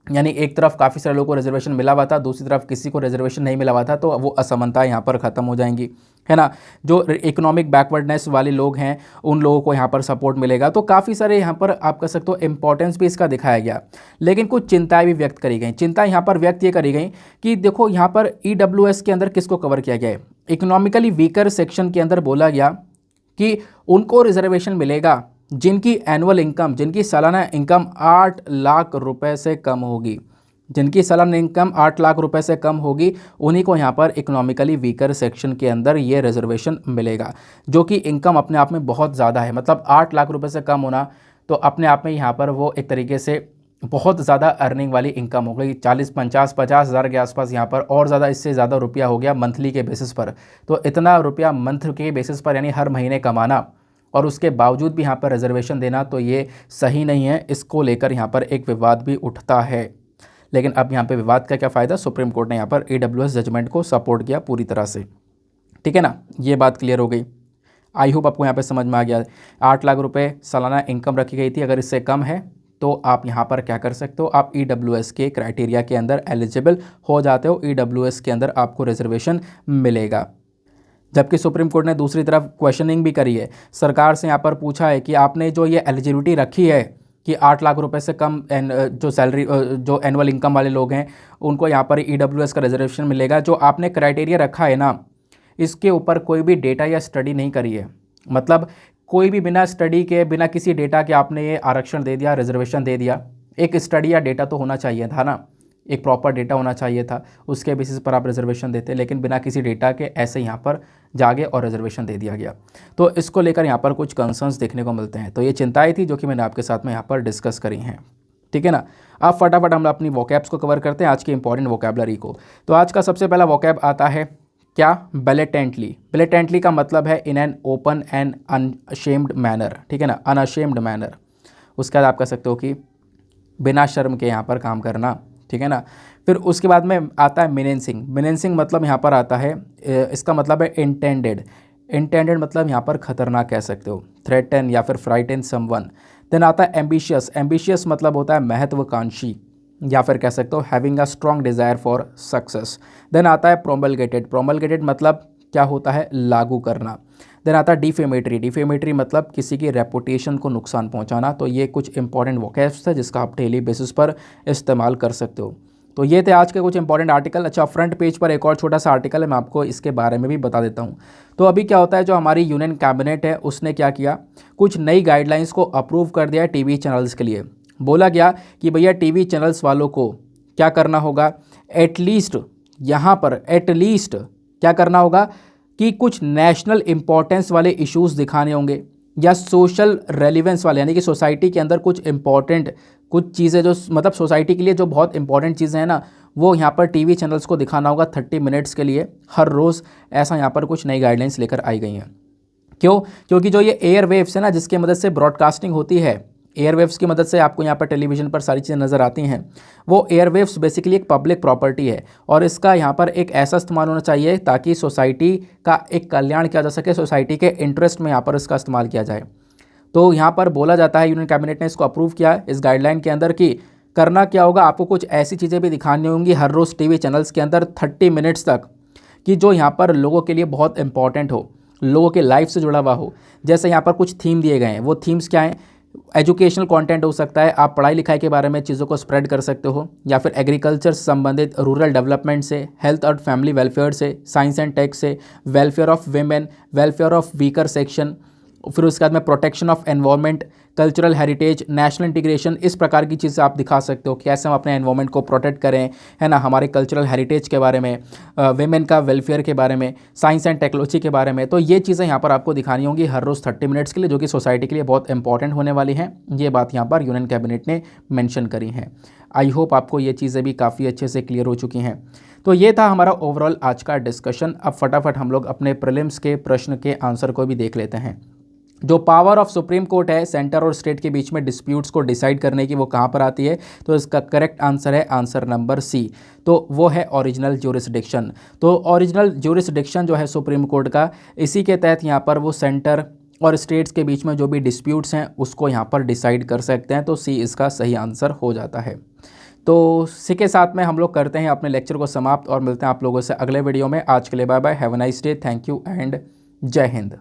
यानी एक तरफ काफ़ी सारे लोगों को रिजर्वेशन मिला हुआ था, दूसरी तरफ किसी को रिजर्वेशन नहीं मिला हुआ था, तो वो असमानता यहाँ पर ख़त्म हो जाएंगी, है ना। जो इकोनॉमिक बैकवर्डनेस वाले लोग हैं उन लोगों को यहाँ पर सपोर्ट मिलेगा। तो काफ़ी सारे यहाँ पर आप कह सकते हो इंपॉर्टेंस भी इसका दिखाया गया। लेकिन कुछ चिंताएं भी व्यक्त करी गई। चिंता यहाँ पर व्यक्त ये करी गई कि देखो यहाँ पर EWS के अंदर किसको कवर किया गया है, इकोनॉमिकली वीकर सेक्शन के अंदर बोला गया कि उनको रिजर्वेशन मिलेगा जिनकी एनुअल इनकम, जिनकी सालाना इनकम 8 लाख रुपए से कम होगी। जिनकी सालाना इनकम 8 लाख रुपए से कम होगी उन्हीं को यहाँ पर इकोनॉमिकली वीकर सेक्शन के अंदर ये रिजर्वेशन मिलेगा, जो कि इनकम अपने आप में बहुत ज़्यादा है। मतलब 8 लाख रुपए से कम होना तो अपने आप में यहाँ पर वो एक तरीके से बहुत ज़्यादा अर्निंग वाली इनकम हो गई। 40-50 हज़ार के आसपास यहाँ पर, और ज़्यादा इससे ज़्यादा रुपया हो गया मंथली के बेसिस पर। तो इतना रुपया मंथ के बेसिस पर यानी हर महीने कमाना और उसके बावजूद भी यहाँ पर रिजर्वेशन देना, तो ये सही नहीं है। इसको लेकर यहाँ पर एक विवाद भी उठता है। लेकिन अब यहाँ पे विवाद का क्या फ़ायदा, सुप्रीम कोर्ट ने यहाँ पर EWS जजमेंट को सपोर्ट किया पूरी तरह से। ठीक है ना, ये बात क्लियर हो गई। आई होप आपको यहाँ पे समझ में आ गया। 8 लाख रुपए सालाना इनकम रखी गई थी, अगर इससे कम है तो आप यहाँ पर क्या कर सकते हो, आप EWS के क्राइटेरिया के अंदर एलिजिबल हो जाते हो, EWS के अंदर आपको रिजर्वेशन मिलेगा। जबकि सुप्रीम कोर्ट ने दूसरी तरफ क्वेश्चनिंग भी करी है, सरकार से यहाँ पर पूछा है कि आपने जो ये एलिजिबिलिटी रखी है कि 8 लाख रुपए से कम जो सैलरी, जो एनुअल इनकम वाले लोग हैं उनको यहाँ पर EWS का रिजर्वेशन मिलेगा, जो आपने क्राइटेरिया रखा है ना, इसके ऊपर कोई भी डेटा या स्टडी नहीं करी है। मतलब कोई भी बिना स्टडी के, बिना किसी डेटा के आपने ये आरक्षण दे दिया, रिजर्वेशन दे दिया। एक स्टडी या डेटा तो होना चाहिए था ना, एक प्रॉपर डेटा होना चाहिए था, उसके बेसिस पर आप रिजर्वेशन देते, लेकिन बिना किसी डेटा के ऐसे यहाँ पर जागे और रिजर्वेशन दे दिया गया। तो इसको लेकर यहाँ पर कुछ कंसर्न्स देखने को मिलते हैं। तो ये चिंताएं थी जो कि मैंने आपके साथ में यहाँ पर डिस्कस करी हैं। ठीक है ना। अब फटाफट हम अपनी वोकैब्स को कवर करते हैं, आज की इंपॉर्टेंट वोकैबलरी को। तो आज का सबसे पहला वोकैब आता है क्या, ब्लेटेंटली। ब्लेटेंटली का मतलब है in an open and unashamed manner. ठीक है ना, अनअशेम्ड मैनर। उसके बाद आप कह सकते हो कि बिना शर्म के यहाँ पर काम करना। ठीक है ना। फिर उसके बाद में आता है मिनेंसिंग। मिनेंसिंग मतलब यहाँ पर आता है, इसका मतलब है इंटेंडेड। इंटेंडेड मतलब यहाँ पर खतरनाक कह सकते हो, थ्रेटन या फिर फ्राइटन समवन। देन आता है एम्बिशियस। एम्बिशियस मतलब होता है महत्वाकांक्षी, या फिर कह सकते हो having a strong desire for success. Then आता है प्रोमलगेटेड। प्रोमलगेटेड मतलब क्या होता है, लागू करना। देन आता है डिफेमेटरी। डिफेमेटरी मतलब किसी की रेपुटेशन को नुकसान पहुंचाना। तो ये कुछ इंपॉर्टेंट वोकैब्स है जिसका आप डेली बेसिस पर इस्तेमाल कर सकते हो। तो ये थे आज के कुछ इंपॉर्टेंट आर्टिकल। अच्छा, फ्रंट पेज पर एक और छोटा सा आर्टिकल है, मैं आपको इसके बारे में भी बता देता हूँ। तो अभी क्या होता है, जो हमारी यूनियन कैबिनेट है उसने क्या किया, कुछ नई गाइडलाइंस को अप्रूव कर दिया है टीवी चैनल्स के लिए। बोला गया कि भैया टीवी चैनल्स वालों को क्या करना होगा, एटलीस्ट यहाँ पर एटलीस्ट क्या करना होगा कि कुछ नेशनल इंपॉर्टेंस वाले इश्यूज़ दिखाने होंगे, या सोशल रेलिवेंस वाले, यानी कि सोसाइटी के अंदर कुछ इंपॉर्टेंट कुछ चीज़ें जो मतलब सोसाइटी के लिए जो बहुत इंपॉर्टेंट चीज़ें हैं ना, वो यहाँ पर टीवी चैनल्स को दिखाना होगा 30 मिनट्स के लिए हर रोज़। ऐसा यहाँ पर कुछ नई गाइडलाइंस लेकर आई गई हैं। क्यों? क्योंकि जो ये एयर वेव्स है ना, जिसकी मदद से ब्रॉडकास्टिंग होती है, एयरवेव्स की मदद से आपको यहाँ पर टेलीविज़न पर सारी चीज़ें नज़र आती हैं, वो एयरवेव्स बेसिकली एक पब्लिक प्रॉपर्टी है और इसका यहाँ पर एक ऐसा इस्तेमाल होना चाहिए ताकि सोसाइटी का एक कल्याण किया जा सके, सोसाइटी के इंटरेस्ट में यहाँ पर इसका इस्तेमाल किया जाए। तो यहाँ पर बोला जाता है, यूनियन कैबिनेट ने इसको अप्रूव किया इस गाइडलाइन के अंदर कि करना क्या होगा, आपको कुछ ऐसी चीज़ें भी दिखानी होंगी हर रोज़ टीवी चैनल्स के अंदर 30 मिनट्स तक, कि जो यहाँ पर लोगों के लिए बहुत इंपॉर्टेंट हो, लोगों के लाइफ से जुड़ा हुआ हो। जैसे यहाँ पर कुछ थीम दिए गए हैं, वो थीम्स क्या हैं, एजुकेशनल कंटेंट हो सकता है, आप पढ़ाई लिखाई के बारे में चीज़ों को स्प्रेड कर सकते हो, या फिर एग्रीकल्चर से संबंधित, रूरल डेवलपमेंट से, हेल्थ और फैमिली वेलफेयर से, साइंस एंड टेक से, welfare of women, welfare of weaker section, फिर उसके बाद में protection of environment, cultural heritage, national integration. इस प्रकार की चीज़ें आप दिखा सकते हो, कैसे हम अपने एनवायरनमेंट को प्रोटेक्ट करें, है ना, हमारे कल्चरल हेरिटेज के बारे में, वेमेन का वेलफेयर के बारे में, साइंस एंड टेक्नोलॉजी के बारे में। तो ये चीज़ें यहाँ पर आपको दिखानी होंगी हर रोज़ 30 मिनट्स के लिए, जो कि सोसाइटी के लिए बहुत इंपॉर्टेंट होने वाली हैं। ये बात यहाँ पर यूनियन कैबिनेट ने मैंशन करी है। आई होप आपको ये चीज़ें भी काफ़ी अच्छे से क्लियर हो चुकी हैं। तो ये था हमारा ओवरऑल आज का डिस्कशन। अब फटाफट हम लोग अपने प्रीलिम्स के प्रश्न के आंसर को भी देख लेते हैं। जो पावर ऑफ सुप्रीम कोर्ट है सेंटर और स्टेट के बीच में डिस्प्यूट्स को डिसाइड करने की, वो कहाँ पर आती है, तो इसका करेक्ट आंसर है आंसर नंबर सी, तो वो है ओरिजिनल ज्यूरिसडिक्शन। तो ओरिजिनल ज्यूरिसडिक्शन जो है सुप्रीम कोर्ट का, इसी के तहत यहाँ पर वो सेंटर और स्टेट्स के बीच में जो भी डिस्प्यूट्स हैं उसको यहाँ पर डिसाइड कर सकते हैं। तो सी इसका सही आंसर हो जाता है। तो इसी के साथ में हम लोग करते हैं अपने लेक्चर को समाप्त और मिलते हैं आप लोगों से अगले वीडियो में। आज के लिए bye bye, have a nice day, thank you and जय हिंद।